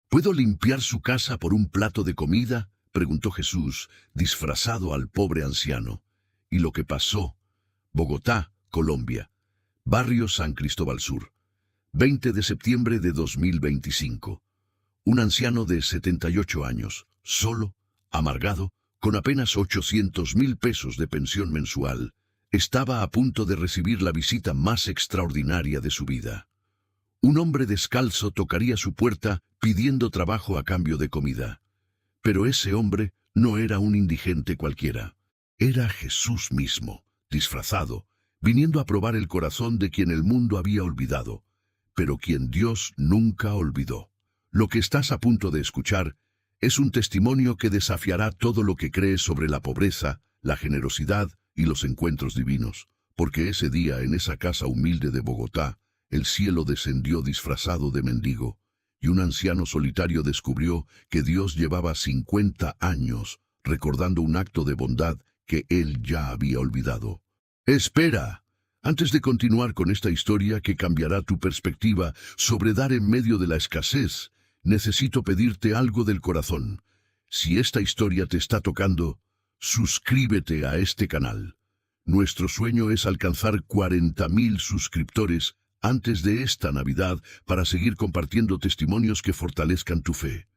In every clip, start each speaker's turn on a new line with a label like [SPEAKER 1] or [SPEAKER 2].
[SPEAKER 1] ¿Puedo limpiar su casa por un plato de comida?, preguntó Jesús, disfrazado al pobre anciano. Y lo que pasó. Bogotá, Colombia. Barrio San Cristóbal Sur. 20 de septiembre de 2025. Un anciano de 78 años, solo, amargado, con apenas 800.000 pesos de pensión mensual, estaba a punto de recibir la visita más extraordinaria de su vida. Un hombre descalzo tocaría su puerta pidiendo trabajo a cambio de comida. Pero ese hombre no era un indigente cualquiera. Era Jesús mismo, disfrazado, viniendo a probar el corazón de quien el mundo había olvidado, pero quien Dios nunca olvidó. Lo que estás a punto de escuchar es un testimonio que desafiará todo lo que crees sobre la pobreza, la generosidad y los encuentros divinos, porque ese día en esa casa humilde de Bogotá, el cielo descendió disfrazado de mendigo, y un anciano solitario descubrió que Dios llevaba 50 años recordando un acto de bondad que él ya había olvidado. ¡Espera! Antes de continuar con esta historia que cambiará tu perspectiva sobre dar en medio de la escasez, necesito pedirte algo del corazón. Si esta historia te está tocando, suscríbete a este canal. Nuestro sueño es alcanzar 40.000 suscriptores antes de esta Navidad para seguir compartiendo testimonios que fortalezcan tu fe.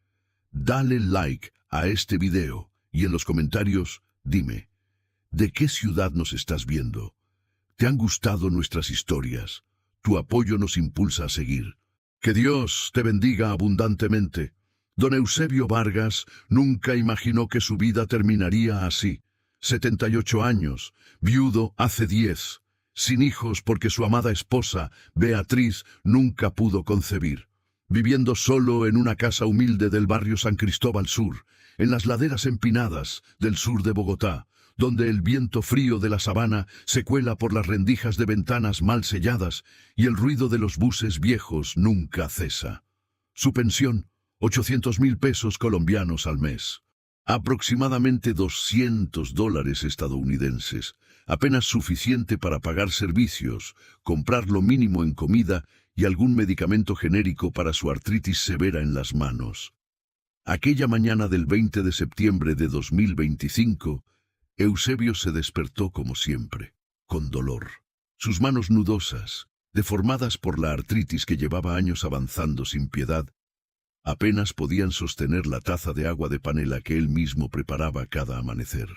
[SPEAKER 1] Dale like a este video y en los comentarios dime, ¿de qué ciudad nos estás viendo? ¿Te han gustado nuestras historias? Tu apoyo nos impulsa a seguir. Que Dios te bendiga abundantemente. Don Eusebio Vargas nunca imaginó que su vida terminaría así. 78 años, viudo hace 10, sin hijos porque su amada esposa, Beatriz, nunca pudo concebir. Viviendo solo en una casa humilde del barrio San Cristóbal Sur, en las laderas empinadas del sur de Bogotá, donde el viento frío de la sabana se cuela por las rendijas de ventanas mal selladas y el ruido de los buses viejos nunca cesa. Su pensión, 800.000 pesos colombianos al mes. Aproximadamente $200 estadounidenses, apenas suficiente para pagar servicios, comprar lo mínimo en comida y algún medicamento genérico para su artritis severa en las manos. Aquella mañana del 20 de septiembre de 2025, Eusebio se despertó como siempre, con dolor. Sus manos nudosas, deformadas por la artritis que llevaba años avanzando sin piedad, apenas podían sostener la taza de agua de panela que él mismo preparaba cada amanecer.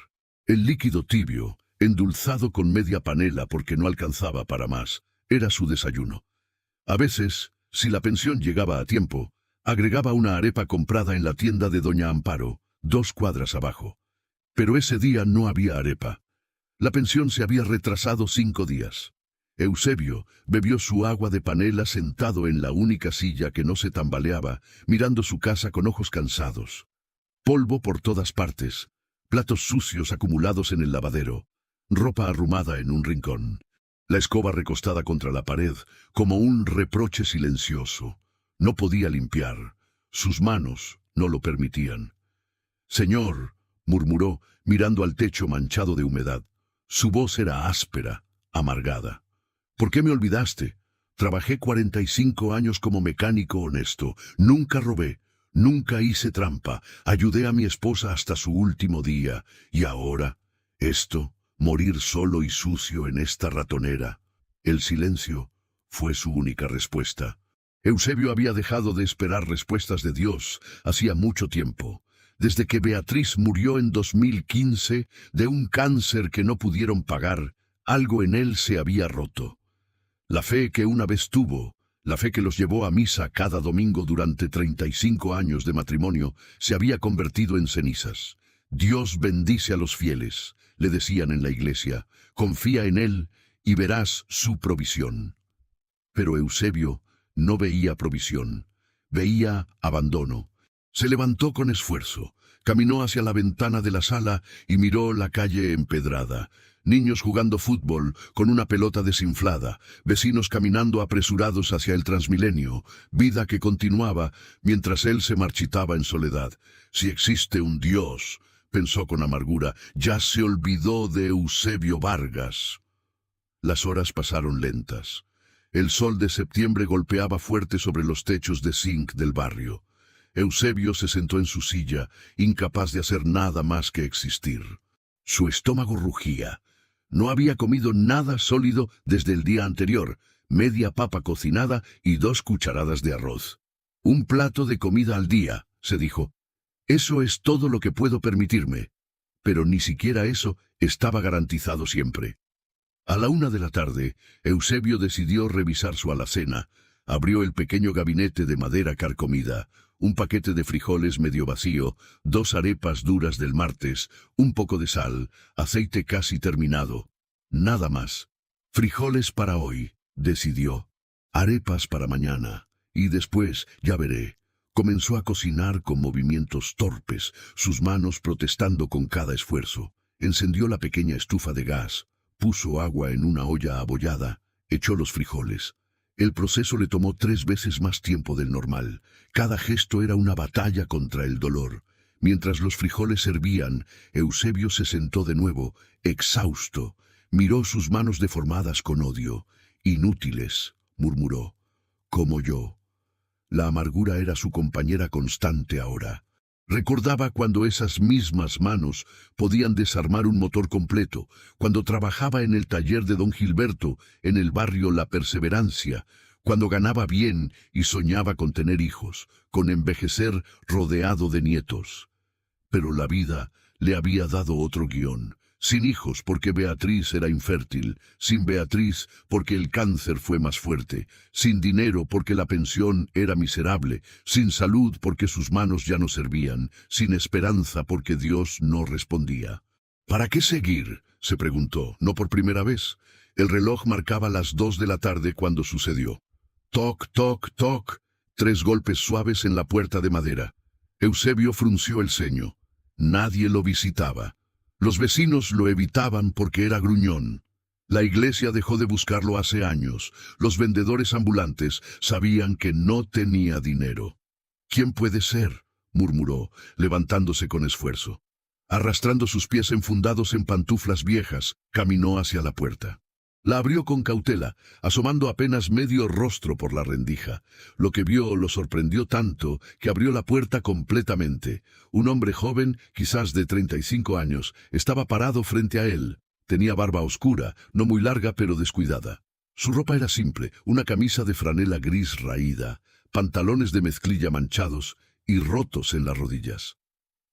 [SPEAKER 1] El líquido tibio, endulzado con media panela porque no alcanzaba para más, era su desayuno. A veces, si la pensión llegaba a tiempo, agregaba una arepa comprada en la tienda de Doña Amparo, 2 cuadras abajo. Pero ese día no había arepa. La pensión se había retrasado 5 días. Eusebio bebió su agua de panela sentado en la única silla que no se tambaleaba, mirando su casa con ojos cansados. Polvo por todas partes, platos sucios acumulados en el lavadero, ropa arrumada en un rincón, la escoba recostada contra la pared como un reproche silencioso. No podía limpiar, sus manos no lo permitían. «Señor», murmuró, mirando al techo manchado de humedad. Su voz era áspera, amargada. «¿Por qué me olvidaste? Trabajé 45 años como mecánico honesto. Nunca robé, nunca hice trampa. Ayudé a mi esposa hasta su último día. Y ahora, esto, morir solo y sucio en esta ratonera». El silencio fue su única respuesta. Eusebio había dejado de esperar respuestas de Dios hacía mucho tiempo. Desde que Beatriz murió en 2015 de un cáncer que no pudieron pagar, algo en él se había roto. La fe que una vez tuvo, la fe que los llevó a misa cada domingo durante 35 años de matrimonio, se había convertido en cenizas. «Dios bendice a los fieles», le decían en la iglesia. «Confía en Él y verás su provisión». Pero Eusebio no veía provisión, veía abandono. Se levantó con esfuerzo, caminó hacia la ventana de la sala y miró la calle empedrada. Niños jugando fútbol con una pelota desinflada, vecinos caminando apresurados hacia el Transmilenio, vida que continuaba mientras él se marchitaba en soledad. Si existe un Dios, pensó con amargura, ya se olvidó de Eusebio Vargas. Las horas pasaron lentas. El sol de septiembre golpeaba fuerte sobre los techos de zinc del barrio. Eusebio se sentó en su silla, incapaz de hacer nada más que existir. Su estómago rugía. No había comido nada sólido desde el día anterior, media papa cocinada y 2 cucharadas de arroz. Un plato de comida al día, se dijo. Eso es todo lo que puedo permitirme. Pero ni siquiera eso estaba garantizado siempre. A la 1 de la tarde, Eusebio decidió revisar su alacena. Abrió el pequeño gabinete de madera carcomida, un paquete de frijoles medio vacío, 2 arepas duras del martes, un poco de sal, aceite casi terminado. Nada más. Frijoles para hoy, decidió. Arepas para mañana. Y después, ya veré. Comenzó a cocinar con movimientos torpes, sus manos protestando con cada esfuerzo. Encendió la pequeña estufa de gas, puso agua en una olla abollada, echó los frijoles. El proceso le tomó 3 veces más tiempo del normal. Cada gesto era una batalla contra el dolor. Mientras los frijoles hervían, Eusebio se sentó de nuevo, exhausto. Miró sus manos deformadas con odio. Inútiles, murmuró. Como yo. La amargura era su compañera constante ahora. Recordaba cuando esas mismas manos podían desarmar un motor completo, cuando trabajaba en el taller de don Gilberto, en el barrio La Perseverancia, cuando ganaba bien y soñaba con tener hijos, con envejecer rodeado de nietos. Pero la vida le había dado otro guión. Sin hijos porque Beatriz era infértil, sin Beatriz porque el cáncer fue más fuerte, sin dinero porque la pensión era miserable, sin salud porque sus manos ya no servían, sin esperanza porque Dios no respondía. ¿Para qué seguir?, se preguntó, no por primera vez. El reloj marcaba las 2 de la tarde cuando sucedió. Toc, toc, toc. 3 golpes suaves en la puerta de madera. Eusebio frunció el ceño. Nadie lo visitaba. Los vecinos lo evitaban porque era gruñón. La iglesia dejó de buscarlo hace años. Los vendedores ambulantes sabían que no tenía dinero. ¿Quién puede ser?, murmuró, levantándose con esfuerzo. Arrastrando sus pies enfundados en pantuflas viejas, caminó hacia la puerta. La abrió con cautela, asomando apenas medio rostro por la rendija. Lo que vio lo sorprendió tanto que abrió la puerta completamente. Un hombre joven, quizás de 35 años, estaba parado frente a él. Tenía barba oscura, no muy larga pero descuidada. Su ropa era simple, una camisa de franela gris raída, pantalones de mezclilla manchados y rotos en las rodillas.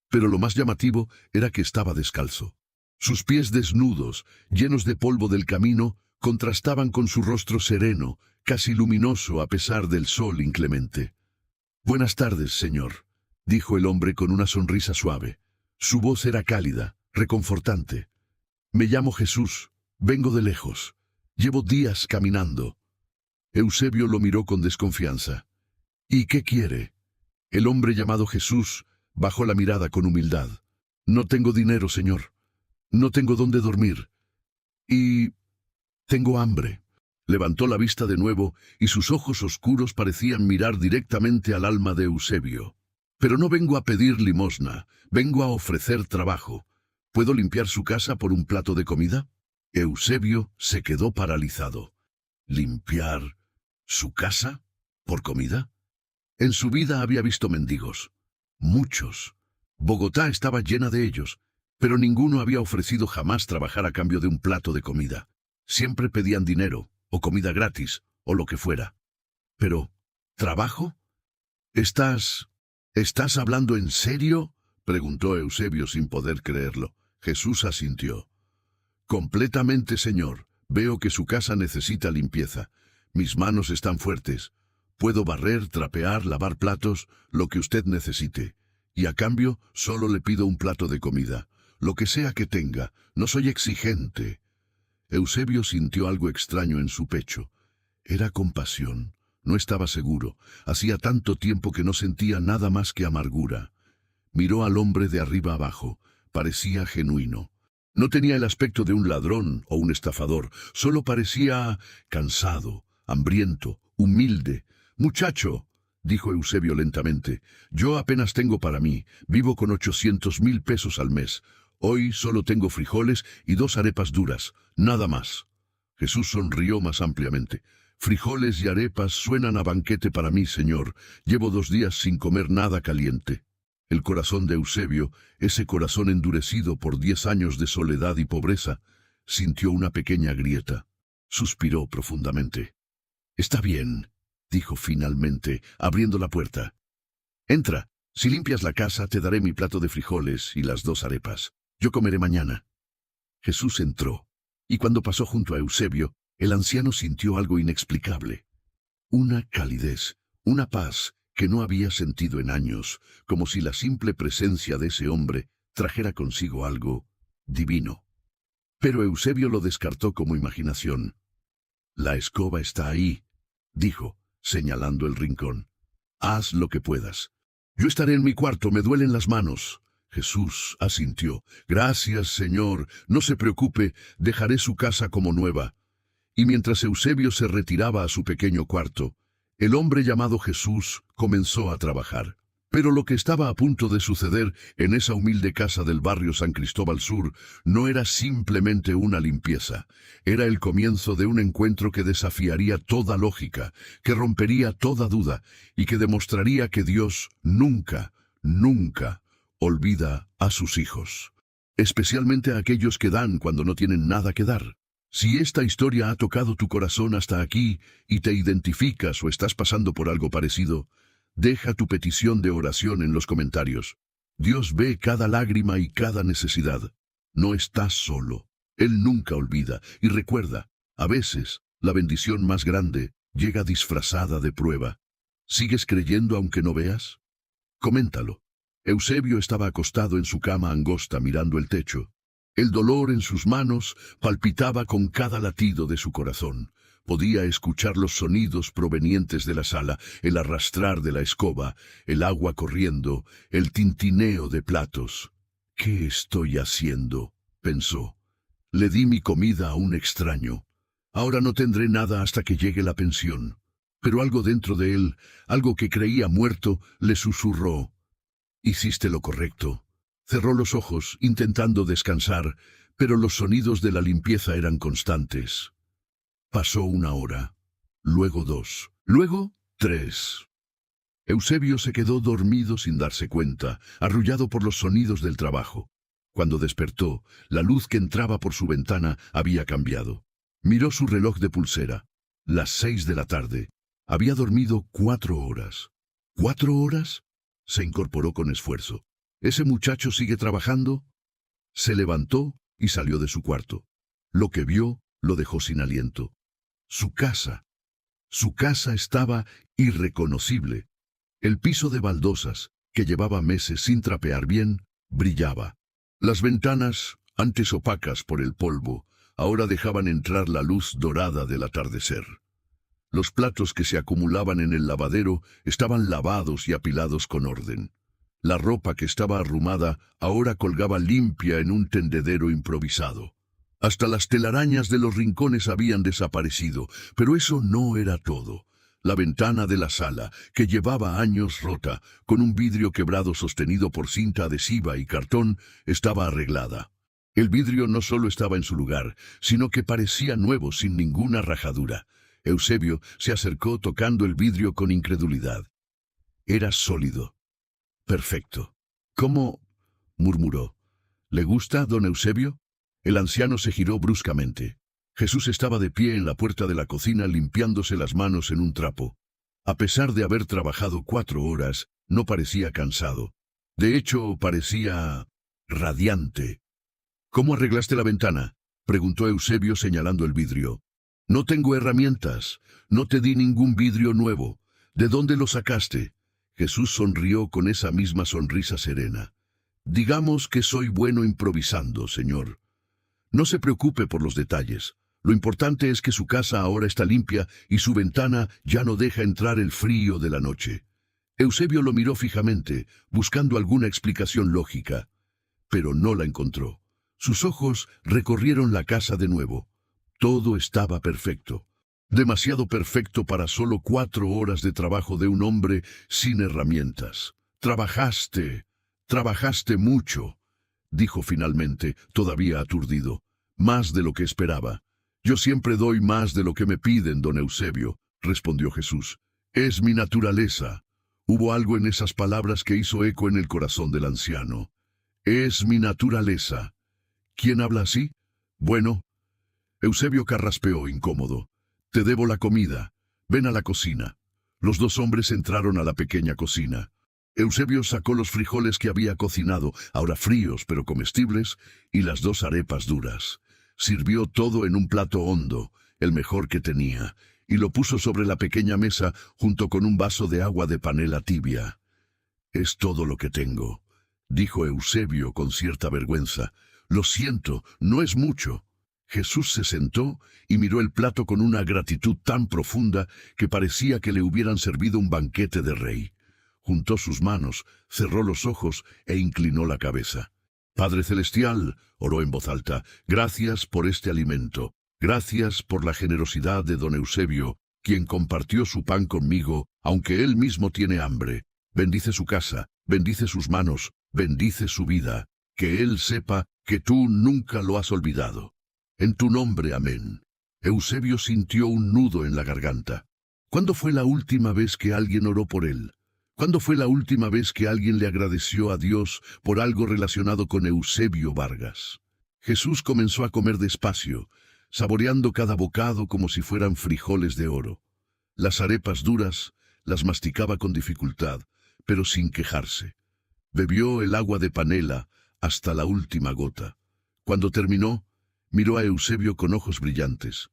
[SPEAKER 1] Pero lo más llamativo era que estaba descalzo. Sus pies desnudos, llenos de polvo del camino, contrastaban con su rostro sereno, casi luminoso a pesar del sol inclemente. «Buenas tardes, señor», dijo el hombre con una sonrisa suave. Su voz era cálida, reconfortante. «Me llamo Jesús, vengo de lejos. Llevo días caminando». Eusebio lo miró con desconfianza. «¿Y qué quiere?». El hombre llamado Jesús bajó la mirada con humildad. «No tengo dinero, señor. No tengo dónde dormir. Y tengo hambre». Levantó la vista de nuevo y sus ojos oscuros parecían mirar directamente al alma de Eusebio. «Pero no vengo a pedir limosna, vengo a ofrecer trabajo. ¿Puedo limpiar su casa por un plato de comida?». Eusebio se quedó paralizado. ¿Limpiar su casa por comida? En su vida había visto mendigos. Muchos. Bogotá estaba llena de ellos. Pero ninguno había ofrecido jamás trabajar a cambio de un plato de comida. Siempre pedían dinero, o comida gratis, o lo que fuera. Pero, ¿trabajo? ¿Estás hablando en serio?, preguntó Eusebio sin poder creerlo. Jesús asintió. «Completamente, señor. Veo que su casa necesita limpieza. Mis manos están fuertes. Puedo barrer, trapear, lavar platos, lo que usted necesite. Y a cambio, solo le pido un plato de comida. Lo que sea que tenga, no soy exigente». Eusebio sintió algo extraño en su pecho. Era compasión. No estaba seguro. Hacía tanto tiempo que no sentía nada más que amargura. Miró al hombre de arriba abajo. Parecía genuino. No tenía el aspecto de un ladrón o un estafador. Solo parecía cansado, hambriento, humilde. «Muchacho», dijo Eusebio lentamente, «yo apenas tengo para mí. Vivo con 800.000 pesos al mes. Hoy solo tengo frijoles y 2 arepas duras, nada más». Jesús sonrió más ampliamente. Frijoles y arepas suenan a banquete para mí, señor. Llevo 2 días sin comer nada caliente. El corazón de Eusebio, ese corazón endurecido por 10 años de soledad y pobreza, sintió una pequeña grieta. Suspiró profundamente. «Está bien», dijo finalmente, abriendo la puerta. «Entra. Si limpias la casa, te daré mi plato de frijoles y las 2 arepas. Yo comeré mañana». Jesús entró, y cuando pasó junto a Eusebio, el anciano sintió algo inexplicable. Una calidez, una paz que no había sentido en años, como si la simple presencia de ese hombre trajera consigo algo divino. Pero Eusebio lo descartó como imaginación. «La escoba está ahí», dijo, señalando el rincón. «Haz lo que puedas». «Yo estaré en mi cuarto, me duelen las manos». Jesús asintió. «Gracias, Señor, no se preocupe, dejaré su casa como nueva». Y mientras Eusebio se retiraba a su pequeño cuarto, el hombre llamado Jesús comenzó a trabajar. Pero lo que estaba a punto de suceder en esa humilde casa del barrio San Cristóbal Sur no era simplemente una limpieza. Era el comienzo de un encuentro que desafiaría toda lógica, que rompería toda duda y que demostraría que Dios nunca, nunca olvida a sus hijos. Especialmente a aquellos que dan cuando no tienen nada que dar. Si esta historia ha tocado tu corazón hasta aquí y te identificas o estás pasando por algo parecido, deja tu petición de oración en los comentarios. Dios ve cada lágrima y cada necesidad. No estás solo. Él nunca olvida. Y recuerda, a veces, la bendición más grande llega disfrazada de prueba. ¿Sigues creyendo aunque no veas? Coméntalo. Eusebio estaba acostado en su cama angosta mirando el techo. El dolor en sus manos palpitaba con cada latido de su corazón. Podía escuchar los sonidos provenientes de la sala, el arrastrar de la escoba, el agua corriendo, el tintineo de platos. «¿Qué estoy haciendo?», pensó. «Le di mi comida a un extraño. Ahora no tendré nada hasta que llegue la pensión». Pero algo dentro de él, algo que creía muerto, le susurró: «Hiciste lo correcto». Cerró los ojos, intentando descansar, pero los sonidos de la limpieza eran constantes. Pasó 1 hora, luego 2, luego 3. Eusebio se quedó dormido sin darse cuenta, arrullado por los sonidos del trabajo. Cuando despertó, la luz que entraba por su ventana había cambiado. Miró su reloj de pulsera. Las 6 de la tarde. Había dormido 4 horas. ¿4 horas? Se incorporó con esfuerzo. ¿Ese muchacho sigue trabajando? Se levantó y salió de su cuarto. Lo que vio lo dejó sin aliento. Su casa. Su casa estaba irreconocible. El piso de baldosas, que llevaba meses sin trapear bien, brillaba. Las ventanas, antes opacas por el polvo, ahora dejaban entrar la luz dorada del atardecer. Los platos que se acumulaban en el lavadero estaban lavados y apilados con orden. La ropa que estaba arrumada ahora colgaba limpia en un tendedero improvisado. Hasta las telarañas de los rincones habían desaparecido, pero eso no era todo. La ventana de la sala, que llevaba años rota, con un vidrio quebrado sostenido por cinta adhesiva y cartón, estaba arreglada. El vidrio no solo estaba en su lugar, sino que parecía nuevo sin ninguna rajadura. Eusebio se acercó tocando el vidrio con incredulidad. Era sólido. «Perfecto». «¿Cómo?», murmuró. «¿Le gusta, don Eusebio?». El anciano se giró bruscamente. Jesús estaba de pie en la puerta de la cocina limpiándose las manos en un trapo. A pesar de haber trabajado 4 horas, no parecía cansado. De hecho, parecía radiante. «¿Cómo arreglaste la ventana?», preguntó Eusebio señalando el vidrio. «No tengo herramientas. No te di ningún vidrio nuevo. ¿De dónde lo sacaste?». Jesús sonrió con esa misma sonrisa serena. «Digamos que soy bueno improvisando, señor. No se preocupe por los detalles. Lo importante es que su casa ahora está limpia y su ventana ya no deja entrar el frío de la noche». Eusebio lo miró fijamente, buscando alguna explicación lógica, pero no la encontró. Sus ojos recorrieron la casa de nuevo. Todo estaba perfecto. Demasiado perfecto para solo 4 horas de trabajo de un hombre sin herramientas. «Trabajaste mucho», dijo finalmente, todavía aturdido. «Más de lo que esperaba». Yo siempre doy más de lo que me piden, don Eusebio, respondió Jesús. Es mi naturaleza. Hubo algo en esas palabras que hizo eco en el corazón del anciano. Es mi naturaleza. ¿Quién habla así? Bueno, Eusebio carraspeó, incómodo. Te debo la comida. Ven a la cocina. Los dos hombres entraron a la pequeña cocina. Eusebio sacó los frijoles que había cocinado, ahora fríos pero comestibles, y las dos arepas duras. Sirvió todo en un plato hondo, el mejor que tenía, y lo puso sobre la pequeña mesa junto con un vaso de agua de panela tibia. Es todo lo que tengo, dijo Eusebio con cierta vergüenza. Lo siento, no es mucho. Jesús se sentó y miró el plato con una gratitud tan profunda que parecía que le hubieran servido un banquete de rey. Juntó sus manos, cerró los ojos e inclinó la cabeza. Padre Celestial, oró en voz alta, gracias por este alimento. Gracias por la generosidad de don Eusebio, quien compartió su pan conmigo, aunque él mismo tiene hambre. Bendice su casa, bendice sus manos, bendice su vida. Que él sepa que tú nunca lo has olvidado. En tu nombre, amén. Eusebio sintió un nudo en la garganta. ¿Cuándo fue la última vez que alguien oró por él? ¿Cuándo fue la última vez que alguien le agradeció a Dios por algo relacionado con Eusebio Vargas? Jesús comenzó a comer despacio, saboreando cada bocado como si fueran frijoles de oro. Las arepas duras las masticaba con dificultad, pero sin quejarse. Bebió el agua de panela hasta la última gota. Cuando terminó, miró a Eusebio con ojos brillantes.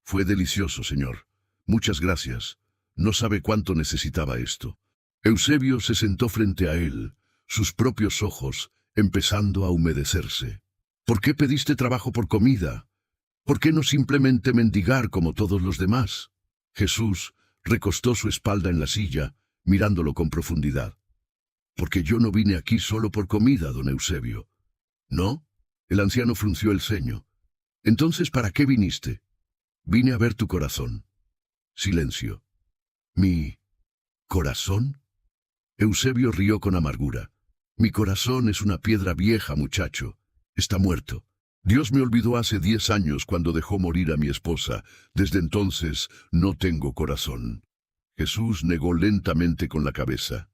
[SPEAKER 1] Fue delicioso, señor. Muchas gracias. No sabe cuánto necesitaba esto. Eusebio se sentó frente a él, sus propios ojos empezando a humedecerse. ¿Por qué pediste trabajo por comida? ¿Por qué no simplemente mendigar como todos los demás? Jesús recostó su espalda en la silla, mirándolo con profundidad. Porque yo no vine aquí solo por comida, don Eusebio. ¿No? El anciano frunció el ceño. Entonces, ¿para qué viniste? Vine a ver tu corazón. Silencio. ¿Mi corazón? Eusebio rió con amargura. Mi corazón es una piedra vieja, muchacho. Está muerto. Dios me olvidó hace 10 años cuando dejó morir a mi esposa. Desde entonces no tengo corazón. Jesús negó lentamente con la cabeza.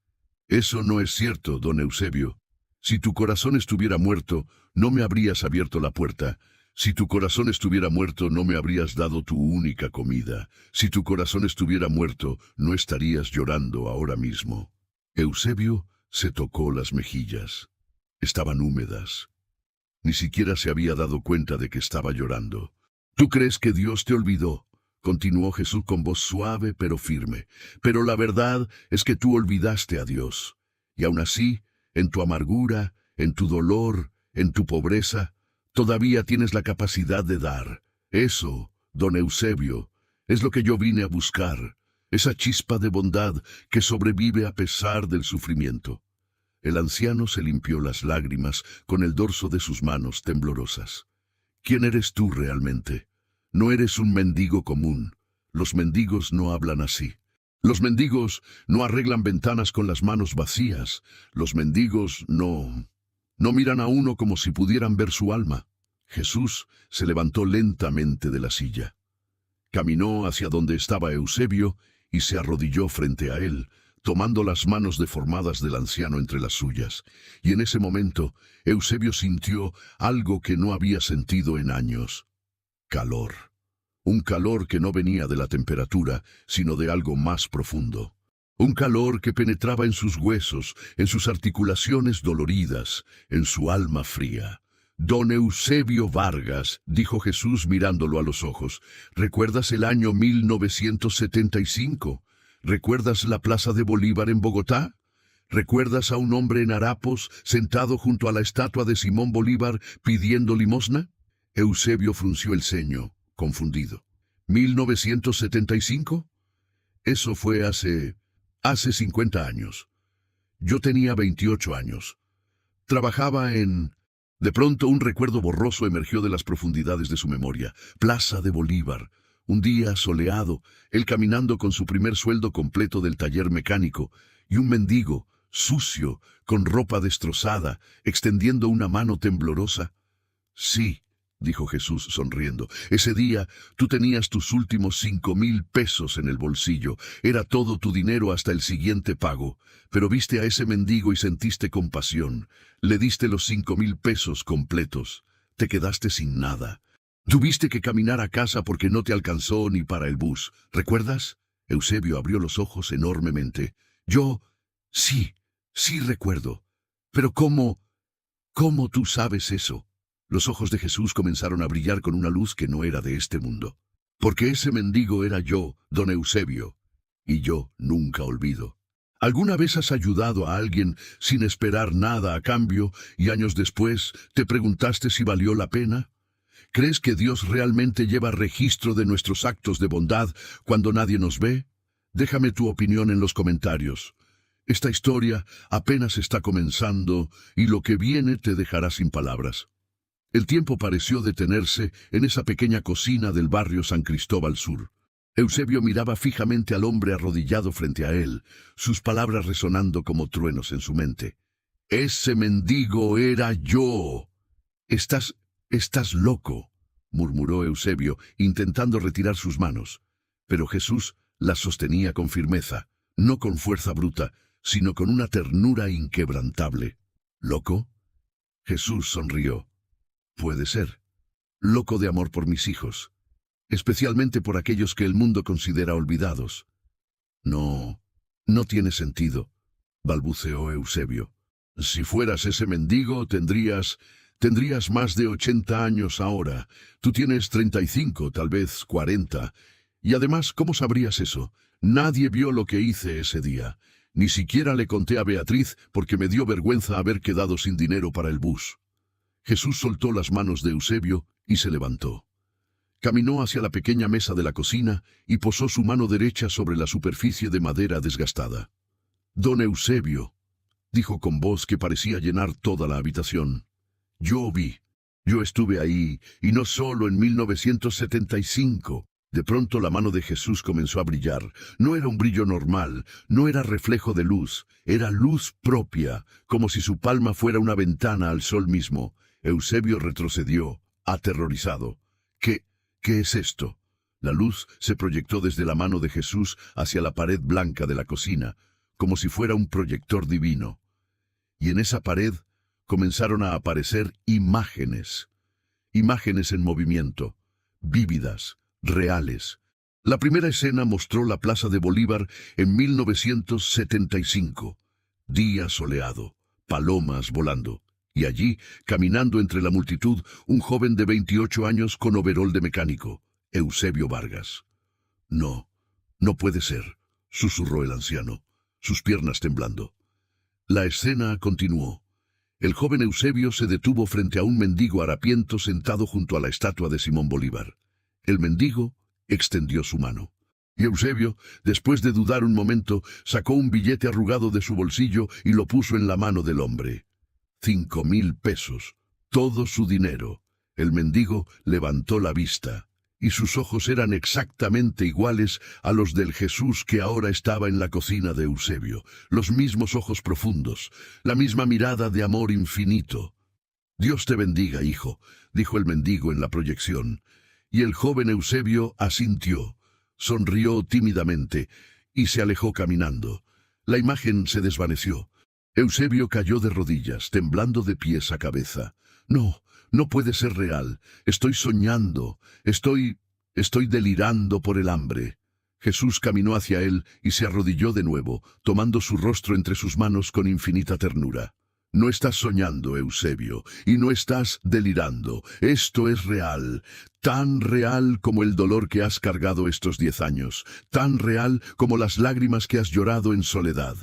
[SPEAKER 1] Eso no es cierto, don Eusebio. Si tu corazón estuviera muerto, no me habrías abierto la puerta. Si tu corazón estuviera muerto, no me habrías dado tu única comida. Si tu corazón estuviera muerto, no estarías llorando ahora mismo. Eusebio se tocó las mejillas. Estaban húmedas. Ni siquiera se había dado cuenta de que estaba llorando. ¿Tú crees que Dios te olvidó? Continuó Jesús con voz suave pero firme. Pero la verdad es que tú olvidaste a Dios. Y aún así, en tu amargura, en tu dolor, en tu pobreza, todavía tienes la capacidad de dar. Eso, don Eusebio, es lo que yo vine a buscar. Esa chispa de bondad que sobrevive a pesar del sufrimiento. El anciano se limpió las lágrimas con el dorso de sus manos temblorosas. ¿Quién eres tú realmente? No eres un mendigo común. Los mendigos no hablan así. Los mendigos no arreglan ventanas con las manos vacías. Los mendigos no miran a uno como si pudieran ver su alma. Jesús se levantó lentamente de la silla. Caminó hacia donde estaba Eusebio y se arrodilló frente a él, tomando las manos deformadas del anciano entre las suyas. Y en ese momento, Eusebio sintió algo que no había sentido en años. Calor. Un calor que no venía de la temperatura, sino de algo más profundo. Un calor que penetraba en sus huesos, en sus articulaciones doloridas, en su alma fría. Don Eusebio Vargas, dijo Jesús mirándolo a los ojos, ¿recuerdas el año 1975? ¿Recuerdas la Plaza de Bolívar en Bogotá? ¿Recuerdas a un hombre en harapos sentado junto a la estatua de Simón Bolívar pidiendo limosna? Eusebio frunció el ceño, confundido. ¿1975? Eso fue hace 50 años. Yo tenía 28 años. Trabajaba en... De pronto un recuerdo borroso emergió de las profundidades de su memoria. Plaza de Bolívar. Un día soleado, él caminando con su primer sueldo completo del taller mecánico, y un mendigo, sucio, con ropa destrozada, extendiendo una mano temblorosa. Sí, dijo Jesús sonriendo. Ese día tú tenías tus últimos 5,000 pesos en el bolsillo. Era todo tu dinero hasta el siguiente pago. Pero viste a ese mendigo y sentiste compasión. Le diste los 5,000 pesos completos. Te quedaste sin nada. Tuviste que caminar a casa porque no te alcanzó ni para el bus. ¿Recuerdas? Eusebio abrió los ojos enormemente. Sí recuerdo. Pero ¿cómo tú sabes eso? Los ojos de Jesús comenzaron a brillar con una luz que no era de este mundo. Porque ese mendigo era yo, don Eusebio, y yo nunca olvido. ¿Alguna vez has ayudado a alguien sin esperar nada a cambio y años después te preguntaste si valió la pena? ¿Crees que Dios realmente lleva registro de nuestros actos de bondad cuando nadie nos ve? Déjame tu opinión en los comentarios. Esta historia apenas está comenzando y lo que viene te dejará sin palabras. El tiempo pareció detenerse en esa pequeña cocina del barrio San Cristóbal Sur. Eusebio miraba fijamente al hombre arrodillado frente a él, sus palabras resonando como truenos en su mente. «Ese mendigo era yo». Estás loco», murmuró Eusebio, intentando retirar sus manos. Pero Jesús las sostenía con firmeza, no con fuerza bruta, sino con una ternura inquebrantable. «¿Loco?» Jesús sonrió. «Puede ser. Loco de amor por mis hijos, especialmente por aquellos que el mundo considera olvidados». No tiene sentido», balbuceó Eusebio. «Si fueras ese mendigo, tendrías más de 80 años ahora. Tú tienes 35, tal vez 40. Y además, ¿cómo sabrías eso? Nadie vio lo que hice ese día. Ni siquiera le conté a Beatriz porque me dio vergüenza haber quedado sin dinero para el bus». Jesús soltó las manos de Eusebio y se levantó. Caminó hacia la pequeña mesa de la cocina y posó su mano derecha sobre la superficie de madera desgastada. «Don Eusebio», dijo con voz que parecía llenar toda la habitación. «Yo estuve ahí, y no solo en 1975. De pronto la mano de Jesús comenzó a brillar. No era un brillo normal, no era reflejo de luz, era luz propia, como si su palma fuera una ventana al sol mismo. Eusebio retrocedió, aterrorizado. ¿Qué es esto? La luz se proyectó desde la mano de Jesús hacia la pared blanca de la cocina, como si fuera un proyector divino. Y en esa pared comenzaron a aparecer imágenes. Imágenes en movimiento, vívidas, reales. La primera escena mostró la Plaza de Bolívar en 1975. Día soleado, palomas volando. Y allí, caminando entre la multitud, un joven de 28 años con overol de mecánico, Eusebio Vargas. No puede ser», susurró el anciano, sus piernas temblando. La escena continuó. El joven Eusebio se detuvo frente a un mendigo harapiento sentado junto a la estatua de Simón Bolívar. El mendigo extendió su mano. Y Eusebio, después de dudar un momento, sacó un billete arrugado de su bolsillo y lo puso en la mano del hombre. 5,000 pesos, todo su dinero. El mendigo levantó la vista, y sus ojos eran exactamente iguales a los del Jesús que ahora estaba en la cocina de Eusebio, los mismos ojos profundos, la misma mirada de amor infinito. «Dios te bendiga, hijo», dijo el mendigo en la proyección, y el joven Eusebio asintió, sonrió tímidamente y se alejó caminando. La imagen se desvaneció. Eusebio cayó de rodillas, temblando de pies a cabeza. No puede ser real. Estoy soñando. Estoy delirando por el hambre». Jesús caminó hacia él y se arrodilló de nuevo, tomando su rostro entre sus manos con infinita ternura. «No estás soñando, Eusebio, y no estás delirando. Esto es real, tan real como el dolor que has cargado estos 10 años, tan real como las lágrimas que has llorado en soledad.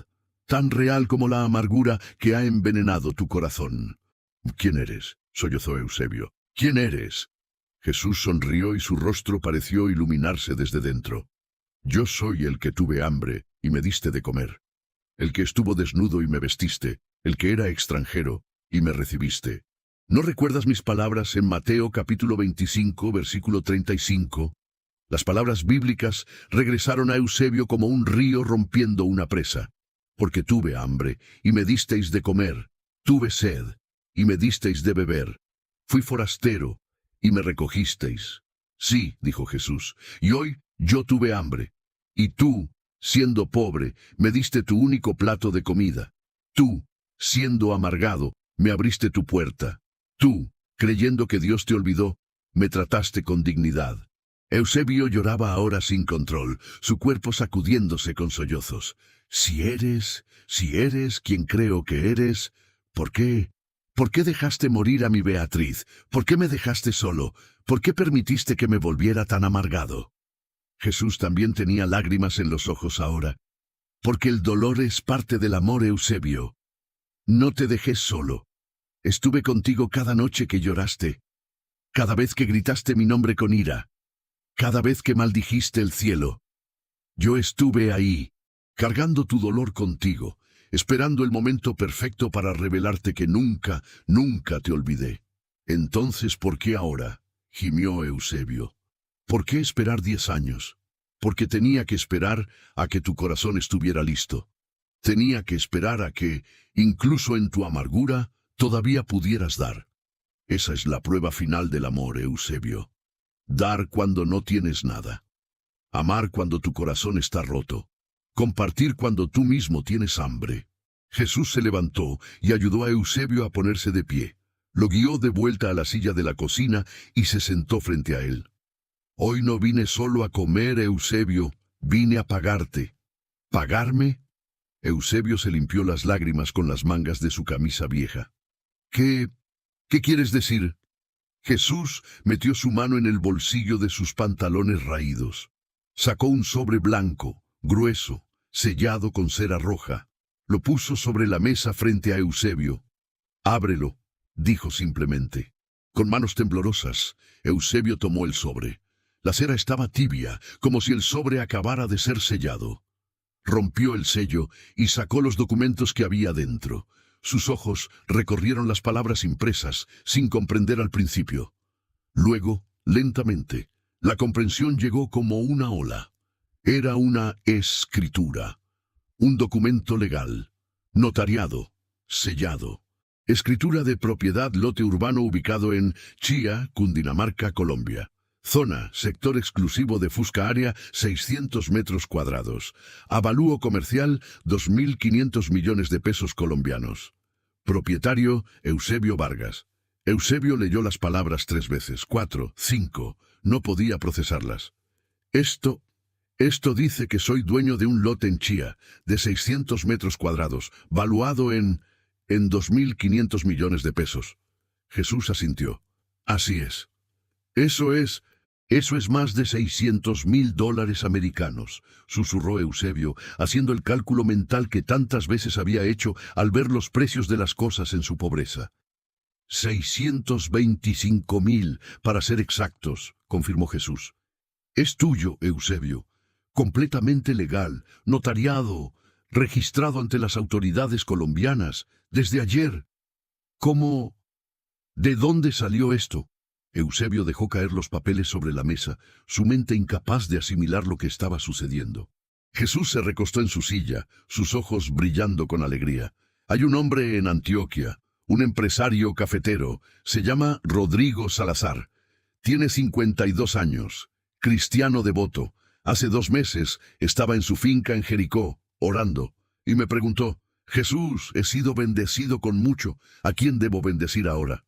[SPEAKER 1] Tan real como la amargura que ha envenenado tu corazón». «¿Quién eres?», sollozó Eusebio. «¿Quién eres?». Jesús sonrió y su rostro pareció iluminarse desde dentro. «Yo soy el que tuve hambre y me diste de comer, el que estuvo desnudo y me vestiste, el que era extranjero y me recibiste. ¿No recuerdas mis palabras en Mateo capítulo 25, versículo 35? Las palabras bíblicas regresaron a Eusebio como un río rompiendo una presa. «Porque tuve hambre, y me disteis de comer. Tuve sed, y me disteis de beber. Fui forastero, y me recogisteis. Sí, dijo Jesús, y hoy yo tuve hambre, y tú, siendo pobre, me diste tu único plato de comida. Tú, siendo amargado, me abriste tu puerta. Tú, creyendo que Dios te olvidó, me trataste con dignidad. Eusebio lloraba ahora sin control, su cuerpo sacudiéndose con sollozos. Si eres quien creo que eres, ¿por qué? ¿Por qué dejaste morir a mi Beatriz? ¿Por qué me dejaste solo? ¿Por qué permitiste que me volviera tan amargado? Jesús también tenía lágrimas en los ojos ahora. Porque el dolor es parte del amor, Eusebio. No te dejé solo. Estuve contigo cada noche que lloraste, cada vez que gritaste mi nombre con ira, cada vez que maldijiste el cielo. Yo estuve ahí, cargando tu dolor contigo, esperando el momento perfecto para revelarte que nunca, nunca te olvidé. Entonces, ¿por qué ahora? Gimió Eusebio. ¿Por qué esperar 10 años? Porque tenía que esperar a que tu corazón estuviera listo. Tenía que esperar a que, incluso en tu amargura, todavía pudieras dar. Esa es la prueba final del amor, Eusebio. Dar cuando no tienes nada. Amar cuando tu corazón está roto. Compartir cuando tú mismo tienes hambre. Jesús se levantó y ayudó a Eusebio a ponerse de pie. Lo guió de vuelta a la silla de la cocina y se sentó frente a él. Hoy no vine solo a comer, Eusebio, vine a pagarte. ¿Pagarme? Eusebio se limpió las lágrimas con las mangas de su camisa vieja. ¿Qué quieres decir? Jesús metió su mano en el bolsillo de sus pantalones raídos. Sacó un sobre blanco, grueso, sellado con cera roja. Lo puso sobre la mesa frente a Eusebio. Ábrelo, dijo simplemente. Con manos temblorosas, Eusebio tomó el sobre. La cera estaba tibia, como si el sobre acabara de ser sellado. Rompió el sello y sacó los documentos que había dentro. Sus ojos recorrieron las palabras impresas, sin comprender al principio. Luego, lentamente, la comprensión llegó como una ola. Era una escritura. Un documento legal. Notariado. Sellado. Escritura de propiedad lote urbano ubicado en Chía, Cundinamarca, Colombia. Zona, sector exclusivo de Fusca área, 600 metros cuadrados. Avalúo comercial, 2.500 millones de pesos colombianos. Propietario, Eusebio Vargas. Eusebio leyó las palabras 3 veces, 4, 5, no podía procesarlas. Esto dice que soy dueño de un lote en Chía, de 600 metros cuadrados, valuado en 2.500 millones de pesos. Jesús asintió. Así es. Eso es más de $600.000 americanos, susurró Eusebio, haciendo el cálculo mental que tantas veces había hecho al ver los precios de las cosas en su pobreza. 625.000, para ser exactos, confirmó Jesús. Es tuyo, Eusebio, completamente legal, notariado, registrado ante las autoridades colombianas, desde ayer. ¿Cómo? ¿De dónde salió esto? Eusebio dejó caer los papeles sobre la mesa, su mente incapaz de asimilar lo que estaba sucediendo. Jesús se recostó en su silla, sus ojos brillando con alegría. Hay un hombre en Antioquia, un empresario cafetero, se llama Rodrigo Salazar. Tiene 52 años, cristiano devoto. Hace 2 meses estaba en su finca en Jericó, orando, y me preguntó, Jesús, he sido bendecido con mucho, ¿a quién debo bendecir ahora?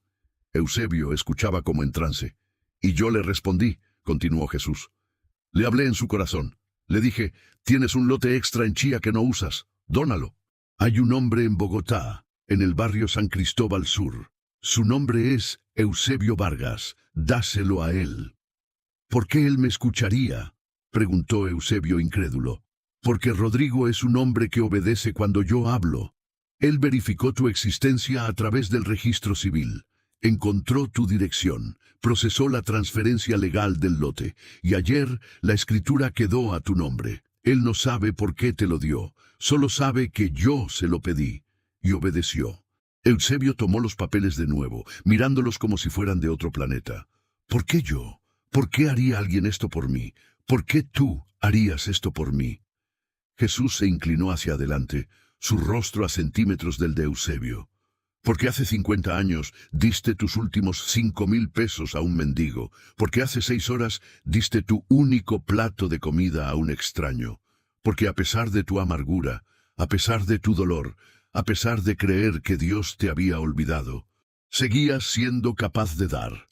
[SPEAKER 1] Eusebio escuchaba como en trance. Y yo le respondí, continuó Jesús. Le hablé en su corazón. Le dije, tienes un lote extra en Chía que no usas, dónalo. Hay un hombre en Bogotá, en el barrio San Cristóbal Sur. Su nombre es Eusebio Vargas, dáselo a él. ¿Por qué él me escucharía? Preguntó Eusebio incrédulo. Porque Rodrigo es un hombre que obedece cuando yo hablo. Él verificó tu existencia a través del registro civil. Encontró tu dirección, procesó la transferencia legal del lote, y ayer la escritura quedó a tu nombre. Él no sabe por qué te lo dio, solo sabe que yo se lo pedí, y obedeció. Eusebio tomó los papeles de nuevo, mirándolos como si fueran de otro planeta. ¿Por qué yo? ¿Por qué haría alguien esto por mí? ¿Por qué tú harías esto por mí? Jesús se inclinó hacia adelante, su rostro a centímetros del de Eusebio. Porque hace 50 años diste tus últimos 5.000 pesos a un mendigo. Porque hace 6 horas diste tu único plato de comida a un extraño. Porque a pesar de tu amargura, a pesar de tu dolor, a pesar de creer que Dios te había olvidado, seguías siendo capaz de dar.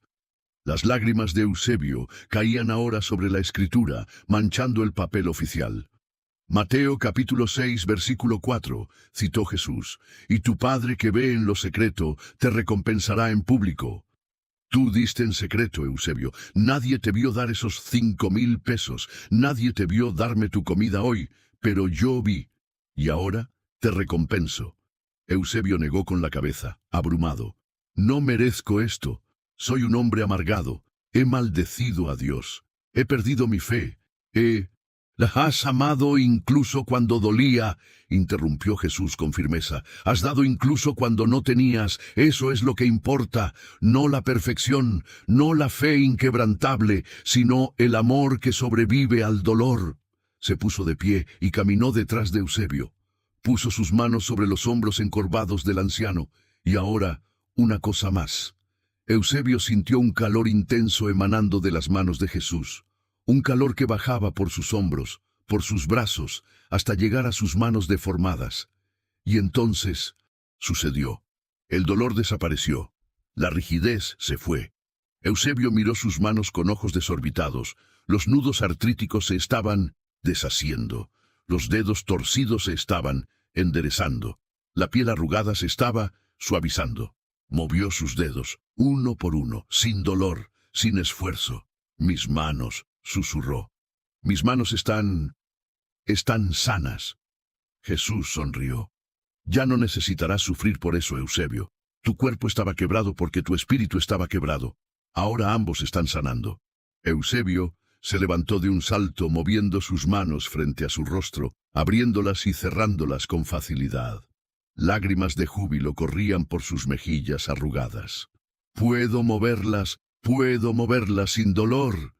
[SPEAKER 1] Las lágrimas de Eusebio caían ahora sobre la escritura, manchando el papel oficial. Mateo capítulo 6, versículo 4, citó Jesús, «Y tu Padre que ve en lo secreto te recompensará en público». Tú diste en secreto, Eusebio. Nadie te vio dar esos 5.000 pesos. Nadie te vio darme tu comida hoy, pero yo vi. Y ahora te recompenso. Eusebio negó con la cabeza, abrumado. No merezco esto. Soy un hombre amargado. He maldecido a Dios. He perdido mi fe. «¿La has amado incluso cuando dolía?», interrumpió Jesús con firmeza. «Has dado incluso cuando no tenías. Eso es lo que importa. No la perfección, no la fe inquebrantable, sino el amor que sobrevive al dolor». Se puso de pie y caminó detrás de Eusebio. Puso sus manos sobre los hombros encorvados del anciano. Y ahora, una cosa más. Eusebio sintió un calor intenso emanando de las manos de Jesús. Un calor que bajaba por sus hombros, por sus brazos, hasta llegar a sus manos deformadas. Y entonces sucedió. El dolor desapareció. La rigidez se fue. Eusebio miró sus manos con ojos desorbitados. Los nudos artríticos se estaban deshaciendo. Los dedos torcidos se estaban enderezando. La piel arrugada se estaba suavizando. Movió sus dedos, uno por uno, sin dolor, sin esfuerzo. «Mis manos», susurró. «Mis manos están sanas». Jesús sonrió. «Ya no necesitarás sufrir por eso, Eusebio. Tu cuerpo estaba quebrado porque tu espíritu estaba quebrado. Ahora ambos están sanando». Eusebio se levantó de un salto, moviendo sus manos frente a su rostro, abriéndolas y cerrándolas con facilidad. Lágrimas de júbilo corrían por sus mejillas arrugadas. Puedo moverlas sin dolor».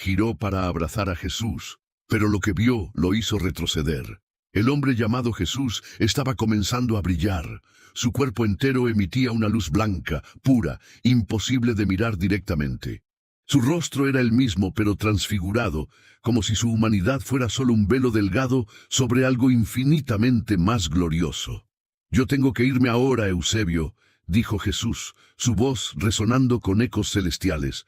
[SPEAKER 1] Giró para abrazar a Jesús, pero lo que vio lo hizo retroceder. El hombre llamado Jesús estaba comenzando a brillar. Su cuerpo entero emitía una luz blanca, pura, imposible de mirar directamente. Su rostro era el mismo, pero transfigurado, como si su humanidad fuera solo un velo delgado sobre algo infinitamente más glorioso. «Yo tengo que irme ahora, Eusebio», dijo Jesús, su voz resonando con ecos celestiales.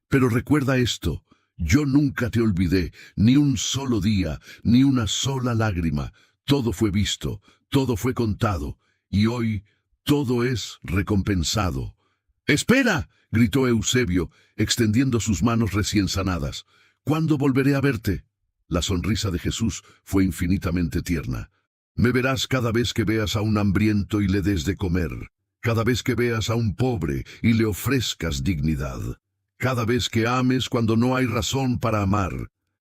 [SPEAKER 1] «Pero recuerda esto. Yo nunca te olvidé, ni un solo día, ni una sola lágrima. Todo fue visto, todo fue contado, y hoy todo es recompensado». «¡Espera!», gritó Eusebio, extendiendo sus manos recién sanadas. «¿Cuándo volveré a verte?». La sonrisa de Jesús fue infinitamente tierna. «Me verás cada vez que veas a un hambriento y le des de comer, cada vez que veas a un pobre y le ofrezcas dignidad. Cada vez que ames cuando no hay razón para amar,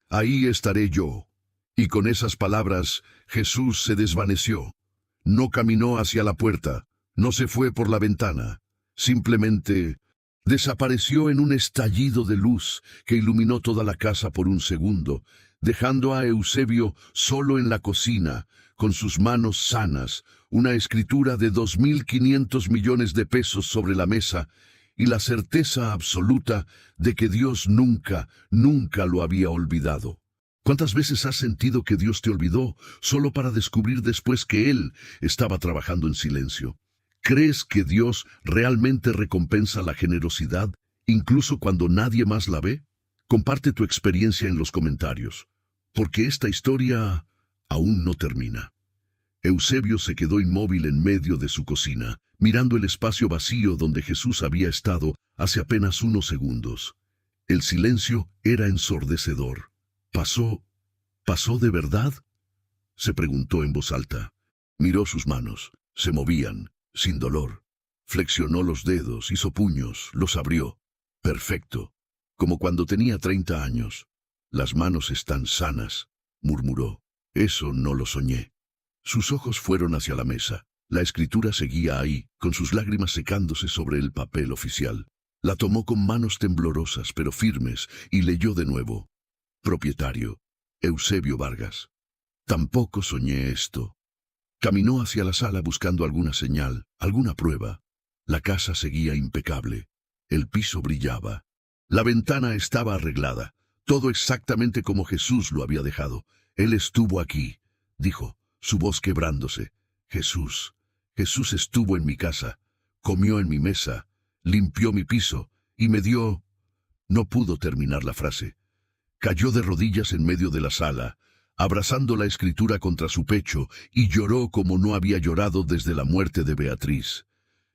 [SPEAKER 1] ahí estaré yo». Y con esas palabras, Jesús se desvaneció. No caminó hacia la puerta, no se fue por la ventana. Simplemente desapareció en un estallido de luz que iluminó toda la casa por un segundo, dejando a Eusebio solo en la cocina, con sus manos sanas, una escritura de 2.500 millones de pesos sobre la mesa, y la certeza absoluta de que Dios nunca, nunca lo había olvidado. ¿Cuántas veces has sentido que Dios te olvidó solo para descubrir después que Él estaba trabajando en silencio? ¿Crees que Dios realmente recompensa la generosidad, incluso cuando nadie más la ve? Comparte tu experiencia en los comentarios, porque esta historia aún no termina. Eusebio se quedó inmóvil en medio de su cocina, mirando el espacio vacío donde Jesús había estado hace apenas unos segundos. El silencio era ensordecedor. ¿Pasó de verdad?», se preguntó en voz alta. Miró sus manos. Se movían, sin dolor. Flexionó los dedos, hizo puños, los abrió. «Perfecto, como cuando tenía 30 años. Las manos están sanas», murmuró. «Eso no lo soñé». Sus ojos fueron hacia la mesa. La escritura seguía ahí, con sus lágrimas secándose sobre el papel oficial. La tomó con manos temblorosas pero firmes y leyó de nuevo. «Propietario, Eusebio Vargas. Tampoco soñé esto». Caminó hacia la sala buscando alguna señal, alguna prueba. La casa seguía impecable. El piso brillaba. La ventana estaba arreglada. Todo exactamente como Jesús lo había dejado. Él estuvo aquí, dijo, su voz quebrándose. Jesús estuvo en mi casa, comió en mi mesa, limpió mi piso y me dio... No pudo terminar la frase. Cayó de rodillas en medio de la sala, abrazando la escritura contra su pecho, y lloró como no había llorado desde la muerte de Beatriz.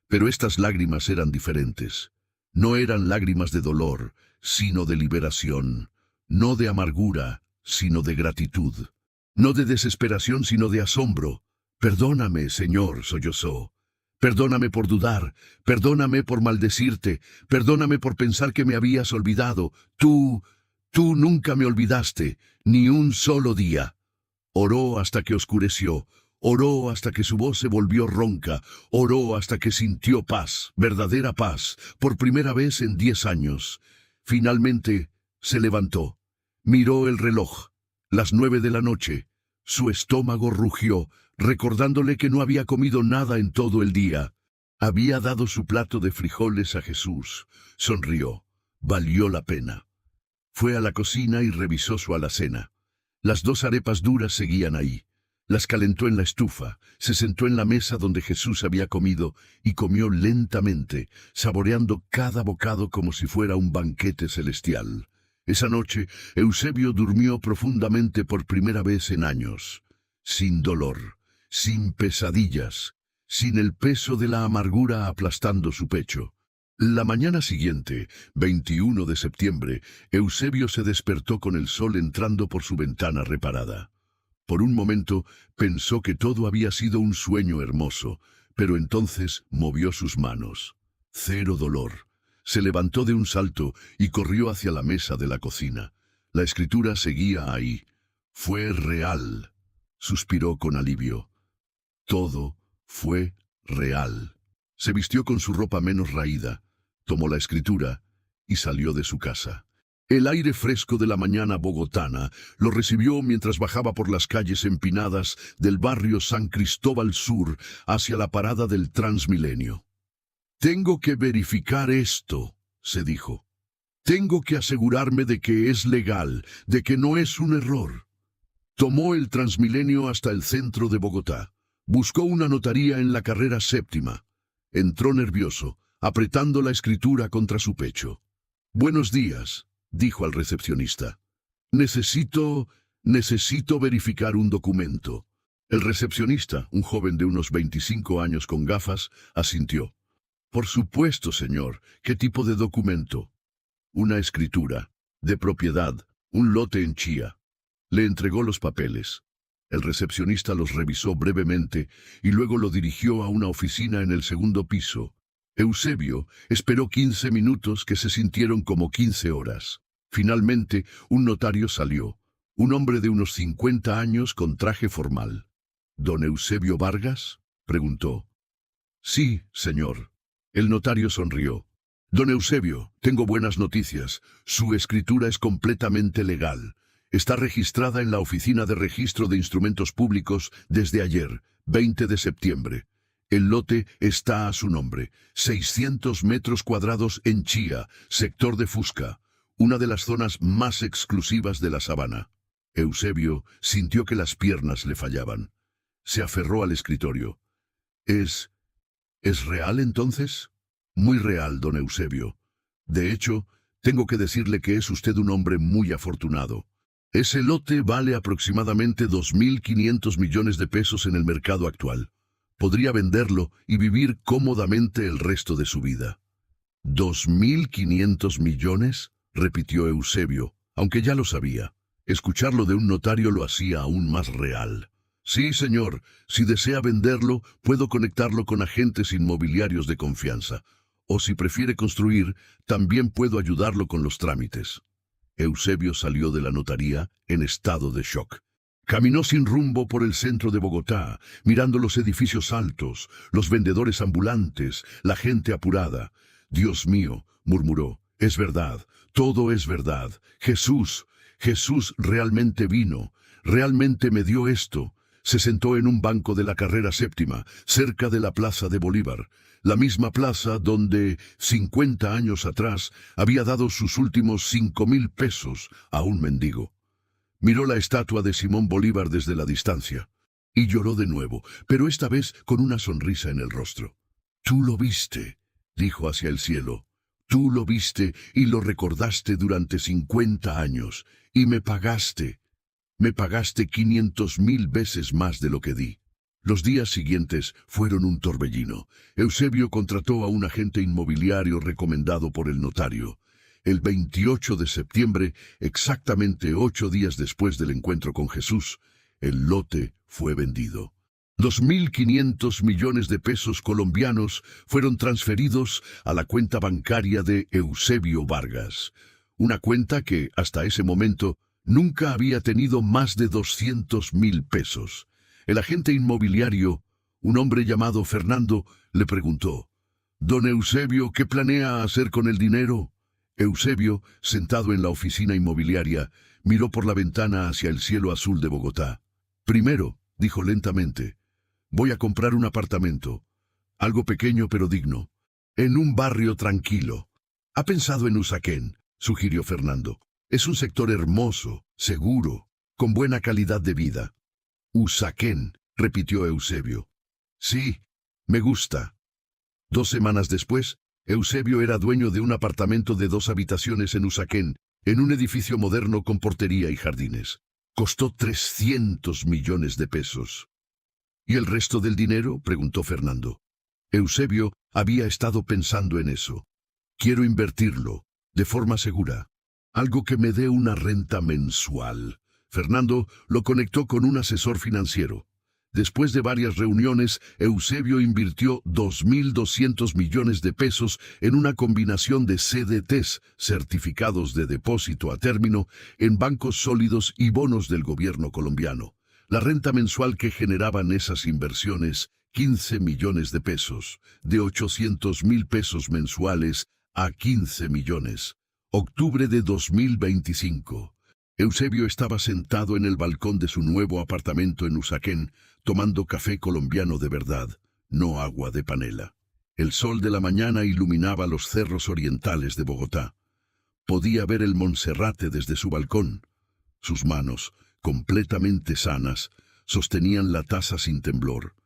[SPEAKER 1] Pero estas lágrimas eran diferentes. No eran lágrimas de dolor, sino de liberación. No de amargura, sino de gratitud. No de desesperación, sino de asombro. Perdóname, Señor, sollozó. Perdóname por dudar, perdóname por maldecirte, perdóname por pensar que me habías olvidado. Tú nunca me olvidaste, ni un solo día. Oró hasta que oscureció, oró hasta que su voz se volvió ronca, oró hasta que sintió paz, verdadera paz, por primera vez en 10 años. Finalmente se levantó, miró el reloj, las 9 de la noche. Su estómago rugió, recordándole que no había comido nada en todo el día. Había dado su plato de frijoles a Jesús. Sonrió. Valió la pena. Fue a la cocina y revisó su alacena. Las 2 arepas duras seguían ahí. Las calentó en la estufa, se sentó en la mesa donde Jesús había comido y comió lentamente, saboreando cada bocado como si fuera un banquete celestial. Esa noche, Eusebio durmió profundamente por primera vez en años, sin dolor, sin pesadillas, sin el peso de la amargura aplastando su pecho. La mañana siguiente, 21 de septiembre, Eusebio se despertó con el sol entrando por su ventana reparada. Por un momento pensó que todo había sido un sueño hermoso, pero entonces movió sus manos. Cero dolor. Se levantó de un salto y corrió hacia la mesa de la cocina. La escritura seguía ahí. Fue real. Suspiró con alivio. Todo fue real. Se vistió con su ropa menos raída, tomó la escritura y salió de su casa. El aire fresco de la mañana bogotana lo recibió mientras bajaba por las calles empinadas del barrio San Cristóbal Sur hacia la parada del Transmilenio. «Tengo que verificar esto», se dijo. «Tengo que asegurarme de que es legal, de que no es un error». Tomó el Transmilenio hasta el centro de Bogotá. Buscó una notaría en la carrera 7ª. Entró nervioso, apretando la escritura contra su pecho. «Buenos días», dijo al recepcionista. Necesito verificar un documento». El recepcionista, un joven de unos 25 años con gafas, asintió. «Por supuesto, señor. ¿Qué tipo de documento?» «Una escritura, de propiedad, un lote en Chía». Le entregó los papeles. El recepcionista los revisó brevemente y luego lo dirigió a una oficina en el segundo piso. Eusebio esperó 15 minutos que se sintieron como 15 horas. Finalmente, un notario salió, un hombre de unos 50 años con traje formal. «¿Don Eusebio Vargas?», preguntó. «Sí, señor». El notario sonrió. «Don Eusebio, tengo buenas noticias. Su escritura es completamente legal. Está registrada en la Oficina de Registro de Instrumentos Públicos desde ayer, 20 de septiembre. El lote está a su nombre, 600 metros cuadrados en Chía, sector de Fusca, una de las zonas más exclusivas de la sabana». Eusebio sintió que las piernas le fallaban. Se aferró al escritorio. ¿Es real entonces?» «Muy real, don Eusebio. De hecho, tengo que decirle que es usted un hombre muy afortunado. Ese lote vale aproximadamente 2.500 millones de pesos en el mercado actual. Podría venderlo y vivir cómodamente el resto de su vida». «¿2.500 millones?» repitió Eusebio, aunque ya lo sabía. Escucharlo de un notario lo hacía aún más real. «Sí, señor. Si desea venderlo, puedo conectarlo con agentes inmobiliarios de confianza. O si prefiere construir, también puedo ayudarlo con los trámites». Eusebio salió de la notaría en estado de shock. Caminó sin rumbo por el centro de Bogotá, mirando los edificios altos, los vendedores ambulantes, la gente apurada. «Dios mío», murmuró, «es verdad, todo es verdad. Jesús realmente vino, realmente me dio esto. Se sentó en un banco de la carrera séptima, cerca de la Plaza de Bolívar, la misma plaza donde 50 años atrás había dado sus últimos 5.000 pesos a un mendigo. Miró la estatua de Simón Bolívar desde la distancia y lloró de nuevo, pero esta vez con una sonrisa en el rostro. «Tú lo viste», dijo hacia el cielo. «Tú lo viste y lo recordaste durante 50 años, y me pagaste. Me pagaste 500.000 veces más de lo que di». Los días siguientes fueron un torbellino. Eusebio contrató a un agente inmobiliario recomendado por el notario. El 28 de septiembre, exactamente 8 días después del encuentro con Jesús, el lote fue vendido. 2.500 millones de pesos colombianos fueron transferidos a la cuenta bancaria de Eusebio Vargas, una cuenta que, hasta ese momento, nunca había tenido más de 200.000 pesos. El agente inmobiliario, un hombre llamado Fernando, le preguntó: «Don Eusebio, ¿qué planea hacer con el dinero?». Eusebio, sentado en la oficina inmobiliaria, miró por la ventana hacia el cielo azul de Bogotá. «Primero», dijo lentamente, «voy a comprar un apartamento, algo pequeño pero digno, en un barrio tranquilo». «¿Ha pensado en Usaquén?», sugirió Fernando. «Es un sector hermoso, seguro, con buena calidad de vida». «Usaquén», repitió Eusebio. «Sí, me gusta». 2 semanas después, Eusebio era dueño de un apartamento de 2 habitaciones en Usaquén, en un edificio moderno con portería y jardines. Costó 300 millones de pesos. «¿Y el resto del dinero?», preguntó Fernando. Eusebio había estado pensando en eso. «Quiero invertirlo, de forma segura. Algo que me dé una renta mensual». Fernando lo conectó con un asesor financiero. Después de varias reuniones, Eusebio invirtió 2.200 millones de pesos en una combinación de CDTs, certificados de depósito a término, en bancos sólidos y bonos del gobierno colombiano. La renta mensual que generaban esas inversiones, 15 millones de pesos, de 800.000 pesos mensuales a 15 millones. Octubre de 2025. Eusebio estaba sentado en el balcón de su nuevo apartamento en Usaquén, tomando café colombiano de verdad, no agua de panela. El sol de la mañana iluminaba los cerros orientales de Bogotá. Podía ver el Monserrate desde su balcón. Sus manos, completamente sanas, sostenían la taza sin temblor.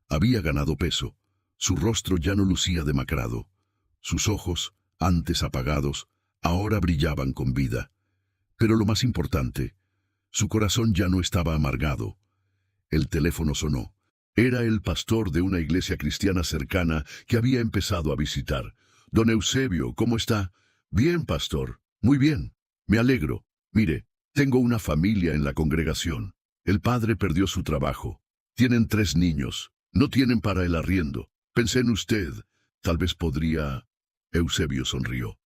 [SPEAKER 1] Había ganado peso. Su rostro ya no lucía demacrado. Sus ojos, antes apagados, ahora brillaban con vida. Pero lo más importante, su corazón ya no estaba amargado. El teléfono sonó. Era el pastor de una iglesia cristiana cercana que había empezado a visitar. «Don Eusebio, ¿cómo está?». «Bien, pastor. Muy bien. Me alegro. Mire, tengo una familia en la congregación. El padre perdió su trabajo. Tienen 3 niños. No tienen para el arriendo. Pensé en usted. Tal vez podría...». Eusebio sonrió.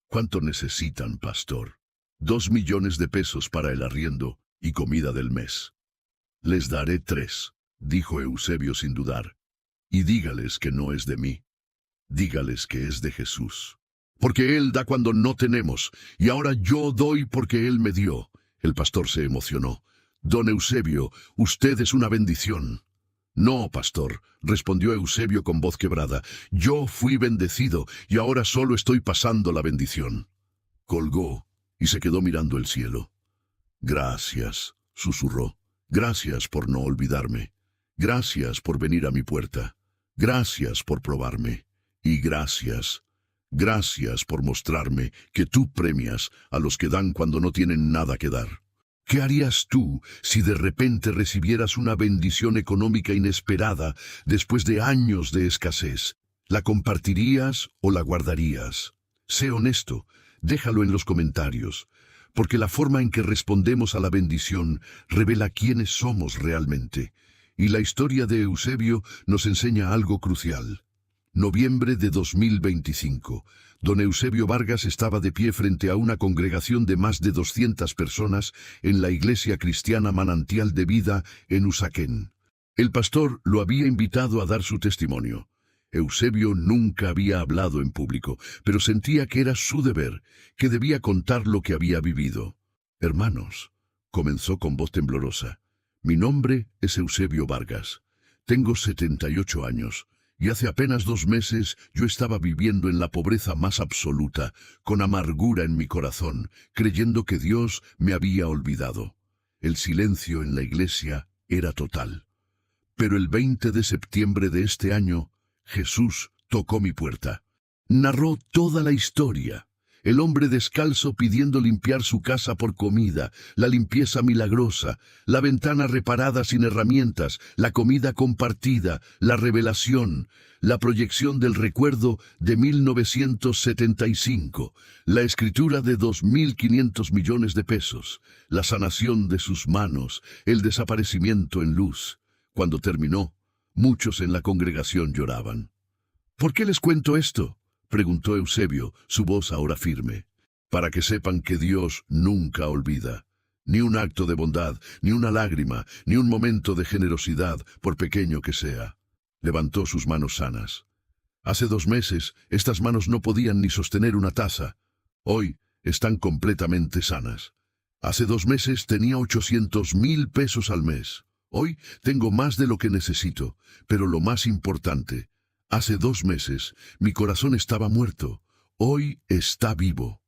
[SPEAKER 1] «¿Cuánto necesitan, pastor?». 2 millones de pesos para el arriendo y comida del mes. «Les daré 3», dijo Eusebio sin dudar. «Y dígales que no es de mí. Dígales que es de Jesús. Porque Él da cuando no tenemos, y ahora yo doy porque Él me dio». El pastor se emocionó. «Don Eusebio, usted es una bendición». «No, pastor», respondió Eusebio con voz quebrada. «Yo fui bendecido y ahora solo estoy pasando la bendición». Colgó y se quedó mirando el cielo. «Gracias», susurró. «Gracias por no olvidarme. Gracias por venir a mi puerta. Gracias por probarme. Y gracias por mostrarme que tú premias a los que dan cuando no tienen nada que dar». ¿Qué harías tú si de repente recibieras una bendición económica inesperada después de años de escasez? ¿La compartirías o la guardarías? Sé honesto. Déjalo en los comentarios, porque la forma en que respondemos a la bendición revela quiénes somos realmente. Y la historia de Eusebio nos enseña algo crucial. Noviembre de 2025. Don Eusebio Vargas estaba de pie frente a una congregación de más de 200 personas en la iglesia cristiana Manantial de Vida en Usaquén. El pastor lo había invitado a dar su testimonio. Eusebio nunca había hablado en público, pero sentía que era su deber, que debía contar lo que había vivido. «Hermanos», comenzó con voz temblorosa, Mi nombre es Eusebio Vargas. Tengo 78 años. Y hace apenas 2 meses yo estaba viviendo en la pobreza más absoluta, con amargura en mi corazón, creyendo que Dios me había olvidado. El silencio en la iglesia era total. Pero el 20 de septiembre de este año, Jesús tocó mi puerta. Narró toda la historia. El hombre descalzo pidiendo limpiar su casa por comida, la limpieza milagrosa, la ventana reparada sin herramientas, la comida compartida, la revelación, la proyección del recuerdo de 1975, la escritura de 2.500 millones de pesos, la sanación de sus manos, el desaparecimiento en luz. Cuando terminó, muchos en la congregación lloraban. ¿Por qué les cuento esto?, preguntó Eusebio, su voz ahora firme. Para que sepan que Dios nunca olvida. Ni un acto de bondad, ni una lágrima, ni un momento de generosidad, por pequeño que sea. Levantó sus manos sanas. Hace 2 meses, estas manos no podían ni sostener una taza. Hoy están completamente sanas. Hace 2 meses tenía 800.000 pesos al mes. Hoy tengo más de lo que necesito, pero lo más importante, hace 2 meses mi corazón estaba muerto, hoy está vivo.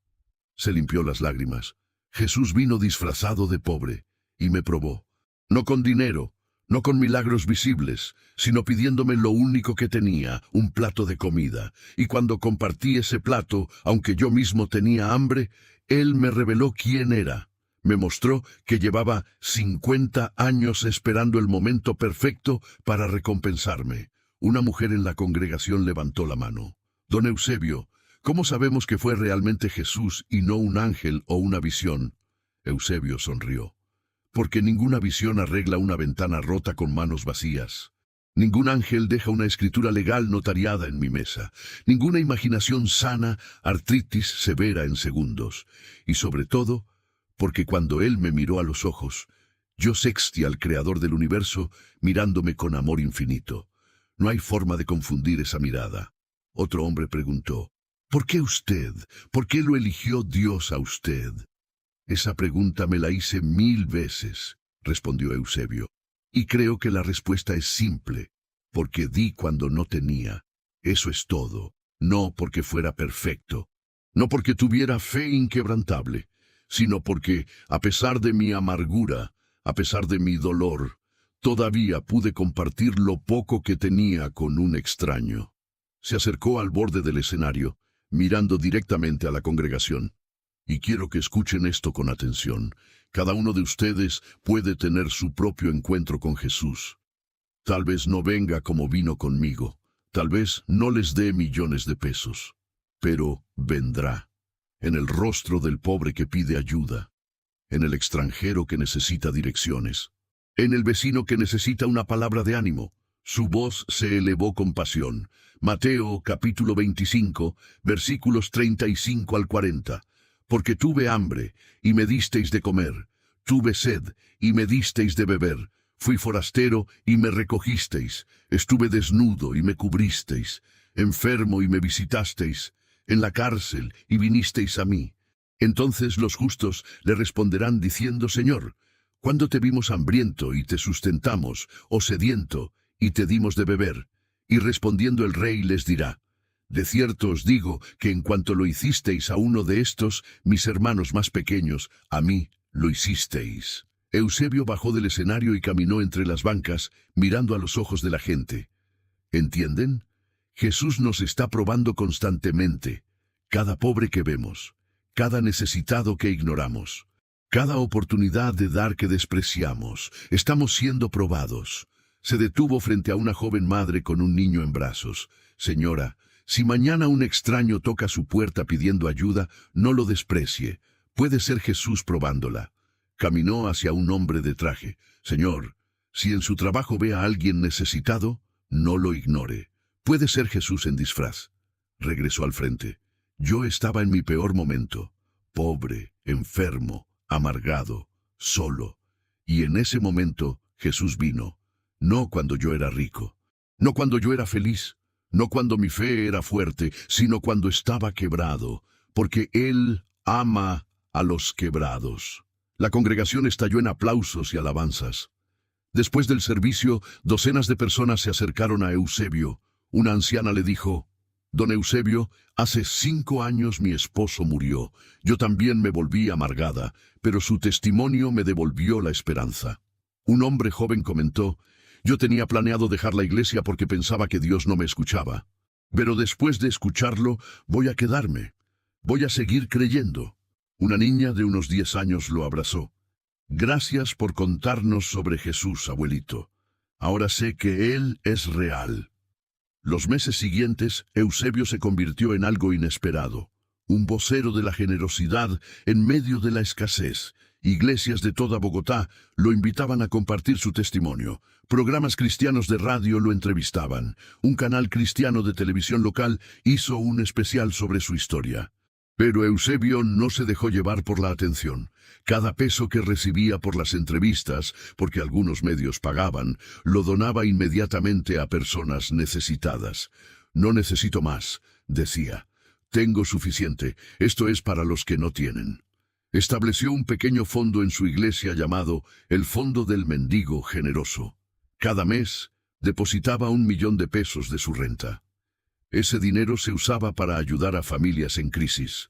[SPEAKER 1] Se limpió las lágrimas. Jesús vino disfrazado de pobre y me probó. No con dinero, no con milagros visibles, sino pidiéndome lo único que tenía, un plato de comida. Y cuando compartí ese plato, aunque yo mismo tenía hambre, Él me reveló quién era. Me mostró que llevaba 50 años esperando el momento perfecto para recompensarme. Una mujer en la congregación levantó la mano. Don Eusebio, ¿cómo sabemos que fue realmente Jesús y no un ángel o una visión? Eusebio sonrió. Porque ninguna visión arregla una ventana rota con manos vacías. Ningún ángel deja una escritura legal notariada en mi mesa. Ninguna imaginación sana artritis severa en segundos. Y sobre todo, porque cuando Él me miró a los ojos, yo sexté al Creador del universo mirándome con amor infinito. No hay forma de confundir esa mirada. Otro hombre preguntó, ¿por qué usted? ¿Por qué lo eligió Dios a usted? Esa pregunta me la hice 1000 veces, respondió Eusebio. Y creo que la respuesta es simple, porque di cuando no tenía. Eso es todo, no porque fuera perfecto, no porque tuviera fe inquebrantable, sino porque, a pesar de mi amargura, a pesar de mi dolor, todavía pude compartir lo poco que tenía con un extraño. Se acercó al borde del escenario, mirando directamente a la congregación. Y quiero que escuchen esto con atención. Cada uno de ustedes puede tener su propio encuentro con Jesús. Tal vez no venga como vino conmigo. Tal vez no les dé millones de pesos. Pero vendrá. En el rostro del pobre que pide ayuda. En el extranjero que necesita direcciones. En el vecino que necesita una palabra de ánimo. Su voz se elevó con pasión. Mateo capítulo 25, versículos 35 al 40. Porque tuve hambre, y me disteis de comer. Tuve sed, y me disteis de beber. Fui forastero, y me recogisteis. Estuve desnudo, y me cubristeis. Enfermo, y me visitasteis. En la cárcel, y vinisteis a mí. Entonces los justos le responderán diciendo, Señor, ¿cuándo te vimos hambriento, y te sustentamos, o sediento, y te dimos de beber? Y respondiendo el rey les dirá, de cierto os digo que en cuanto lo hicisteis a uno de estos, mis hermanos más pequeños, a mí lo hicisteis. Eusebio bajó del escenario y caminó entre las bancas, mirando a los ojos de la gente. ¿Entienden? Jesús nos está probando constantemente. Cada pobre que vemos, cada necesitado que ignoramos, cada oportunidad de dar que despreciamos, estamos siendo probados. Se detuvo frente a una joven madre con un niño en brazos. Señora, si mañana un extraño toca su puerta pidiendo ayuda, no lo desprecie. Puede ser Jesús probándola. Caminó hacia un hombre de traje. Señor, si en su trabajo ve a alguien necesitado, no lo ignore. Puede ser Jesús en disfraz. Regresó al frente. Yo estaba en mi peor momento. Pobre, enfermo, amargado, solo. Y en ese momento Jesús vino. No cuando yo era rico. No cuando yo era feliz. No cuando mi fe era fuerte, sino cuando estaba quebrado, porque Él ama a los quebrados. La congregación estalló en aplausos y alabanzas. Después del servicio, docenas de personas se acercaron a Eusebio. Una anciana le dijo: «Don Eusebio, hace 5 años mi esposo murió. Yo también me volví amargada, pero su testimonio me devolvió la esperanza». Un hombre joven comentó: «Yo tenía planeado dejar la iglesia porque pensaba que Dios no me escuchaba. Pero después de escucharlo, voy a quedarme. Voy a seguir creyendo». Una niña de unos 10 años lo abrazó. «Gracias por contarnos sobre Jesús, abuelito. Ahora sé que Él es real». Los meses siguientes, Eusebio se convirtió en algo inesperado. Un vocero de la generosidad en medio de la escasez. Iglesias de toda Bogotá lo invitaban a compartir su testimonio. Programas cristianos de radio lo entrevistaban. Un canal cristiano de televisión local hizo un especial sobre su historia. Pero Eusebio no se dejó llevar por la atención. Cada peso que recibía por las entrevistas, porque algunos medios pagaban, lo donaba inmediatamente a personas necesitadas. «No necesito más», decía. «Tengo suficiente. Esto es para los que no tienen». Estableció un pequeño fondo en su iglesia llamado el Fondo del Mendigo Generoso. Cada mes depositaba 1 millón de pesos de su renta. Ese dinero se usaba para ayudar a familias en crisis,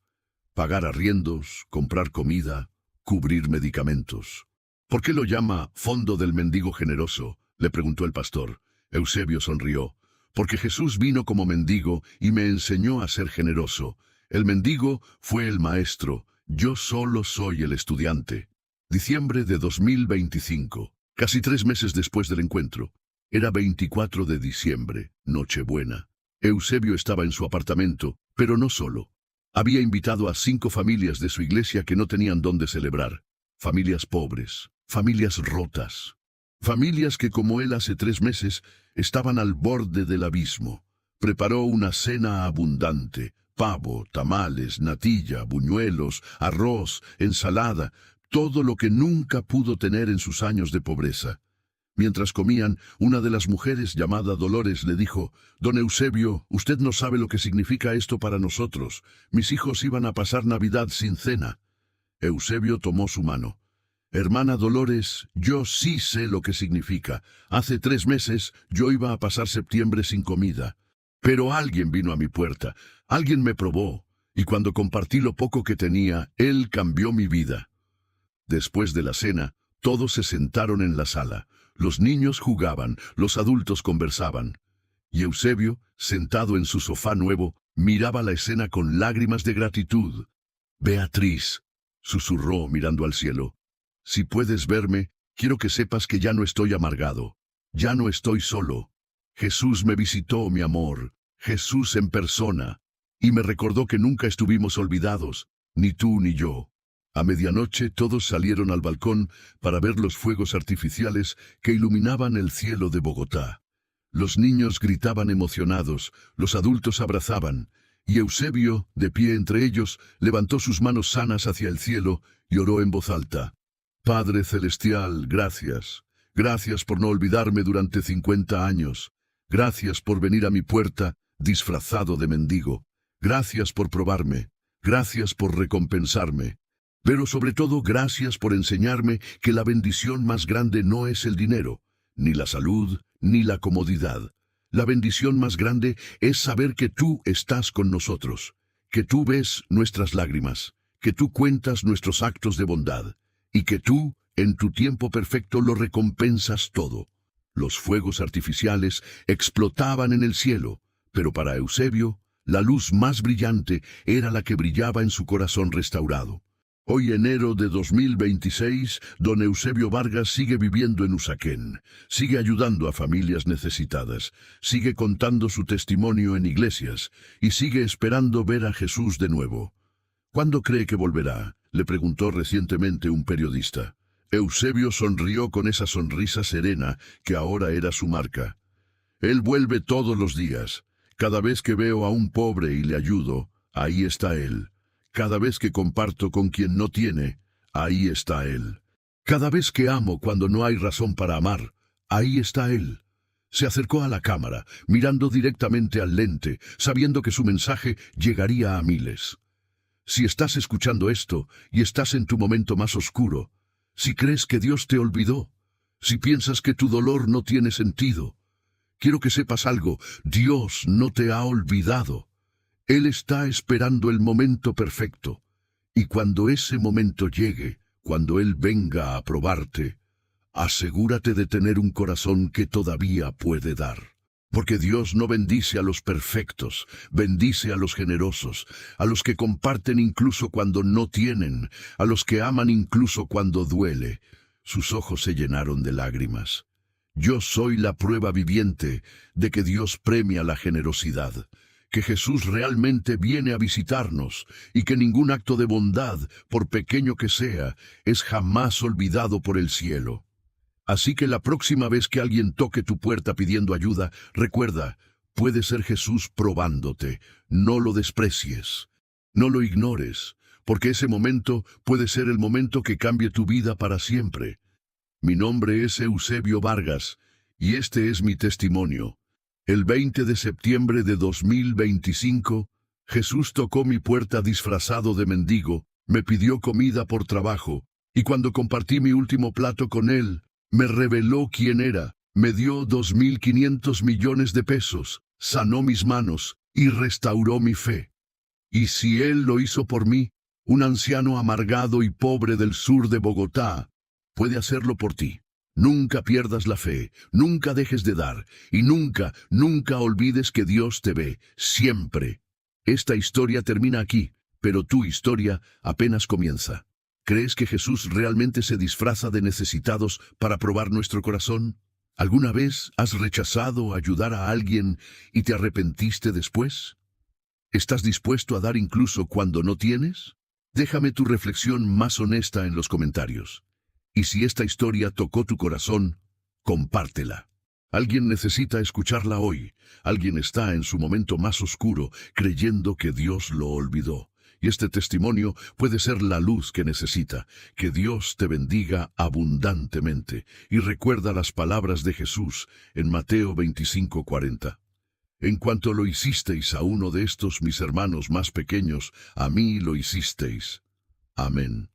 [SPEAKER 1] pagar arriendos, comprar comida, cubrir medicamentos. «¿Por qué lo llama Fondo del Mendigo Generoso?», le preguntó el pastor. Eusebio sonrió. «Porque Jesús vino como mendigo y me enseñó a ser generoso. El mendigo fue el maestro, yo solo soy el estudiante». Diciembre de 2025, casi 3 meses después del encuentro. Era 24 de diciembre, Nochebuena. Eusebio estaba en su apartamento, pero no solo. Había invitado a 5 familias de su iglesia que no tenían dónde celebrar. Familias pobres, familias rotas. Familias que, como él hace 3 meses, estaban al borde del abismo. Preparó una cena abundante: pavo, tamales, natilla, buñuelos, arroz, ensalada, todo lo que nunca pudo tener en sus años de pobreza. Mientras comían, una de las mujeres, llamada Dolores, le dijo: «Don Eusebio, usted no sabe lo que significa esto para nosotros. Mis hijos iban a pasar Navidad sin cena». Eusebio tomó su mano. «Hermana Dolores, yo sí sé lo que significa. Hace 3 meses yo iba a pasar septiembre sin comida. Pero alguien vino a mi puerta, alguien me probó, y cuando compartí lo poco que tenía, él cambió mi vida». Después de la cena, todos se sentaron en la sala. Los niños jugaban, los adultos conversaban. Y Eusebio, sentado en su sofá nuevo, miraba la escena con lágrimas de gratitud. «Beatriz», susurró mirando al cielo, «si puedes verme, quiero que sepas que ya no estoy amargado. Ya no estoy solo. Jesús me visitó, mi amor, Jesús en persona, y me recordó que nunca estuvimos olvidados, ni tú ni yo». A medianoche todos salieron al balcón para ver los fuegos artificiales que iluminaban el cielo de Bogotá. Los niños gritaban emocionados, los adultos abrazaban, y Eusebio, de pie entre ellos, levantó sus manos sanas hacia el cielo y oró en voz alta: «Padre Celestial, gracias. Gracias por no olvidarme durante 50 años. Gracias por venir a mi puerta disfrazado de mendigo. Gracias por probarme. Gracias por recompensarme. Pero sobre todo, gracias por enseñarme que la bendición más grande no es el dinero, ni la salud, ni la comodidad. La bendición más grande es saber que tú estás con nosotros, que tú ves nuestras lágrimas, que tú cuentas nuestros actos de bondad, y que tú, en tu tiempo perfecto, lo recompensas todo». Los fuegos artificiales explotaban en el cielo, pero para Eusebio, la luz más brillante era la que brillaba en su corazón restaurado. Hoy, enero de 2026, don Eusebio Vargas sigue viviendo en Usaquén, sigue ayudando a familias necesitadas, sigue contando su testimonio en iglesias y sigue esperando ver a Jesús de nuevo. «¿Cuándo cree que volverá?», le preguntó recientemente un periodista. Eusebio sonrió con esa sonrisa serena que ahora era su marca. «Él vuelve todos los días. Cada vez que veo a un pobre y le ayudo, ahí está él. Cada vez que comparto con quien no tiene, ahí está él. Cada vez que amo cuando no hay razón para amar, ahí está él». Se acercó a la cámara, mirando directamente al lente, sabiendo que su mensaje llegaría a miles. Si estás escuchando esto y estás en tu momento más oscuro, si crees que Dios te olvidó, Si piensas que tu dolor no tiene sentido, quiero que sepas algo: Dios no te ha olvidado. Él está esperando el momento perfecto. Y cuando ese momento llegue, cuando Él venga a probarte, asegúrate de tener un corazón que todavía puede dar. Porque Dios no bendice a los perfectos, bendice a los generosos, a los que comparten incluso cuando no tienen, a los que aman incluso cuando duele. Sus ojos se llenaron de lágrimas. Yo soy la prueba viviente de que Dios premia la generosidad, que Jesús realmente viene a visitarnos y que ningún acto de bondad, por pequeño que sea, es jamás olvidado por el cielo. Así que la próxima vez que alguien toque tu puerta pidiendo ayuda, recuerda, puede ser Jesús probándote. No lo desprecies, no lo ignores, porque ese momento puede ser el momento que cambie tu vida para siempre. Mi nombre es Eusebio Vargas, y este es mi testimonio. El 20 de septiembre de 2025, Jesús tocó mi puerta disfrazado de mendigo, me pidió comida por trabajo, y cuando compartí mi último plato con Él, me reveló quién era, me dio 2.500 millones de pesos, sanó mis manos y restauró mi fe. Y si Él lo hizo por mí, un anciano amargado y pobre del sur de Bogotá, puede hacerlo por ti. Nunca pierdas la fe, nunca dejes de dar, y nunca, nunca olvides que Dios te ve, siempre. Esta historia termina aquí, pero tu historia apenas comienza. ¿Crees que Jesús realmente se disfraza de necesitados para probar nuestro corazón? ¿Alguna vez has rechazado ayudar a alguien y te arrepentiste después? ¿Estás dispuesto a dar incluso cuando no tienes? Déjame tu reflexión más honesta en los comentarios. Y si esta historia tocó tu corazón, compártela. Alguien necesita escucharla hoy. Alguien está en su momento más oscuro, creyendo que Dios lo olvidó. Y este testimonio puede ser la luz que necesita. Que Dios te bendiga abundantemente. Y recuerda las palabras de Jesús en Mateo 25:40. En cuanto lo hicisteis a uno de estos mis hermanos más pequeños, a mí lo hicisteis. Amén.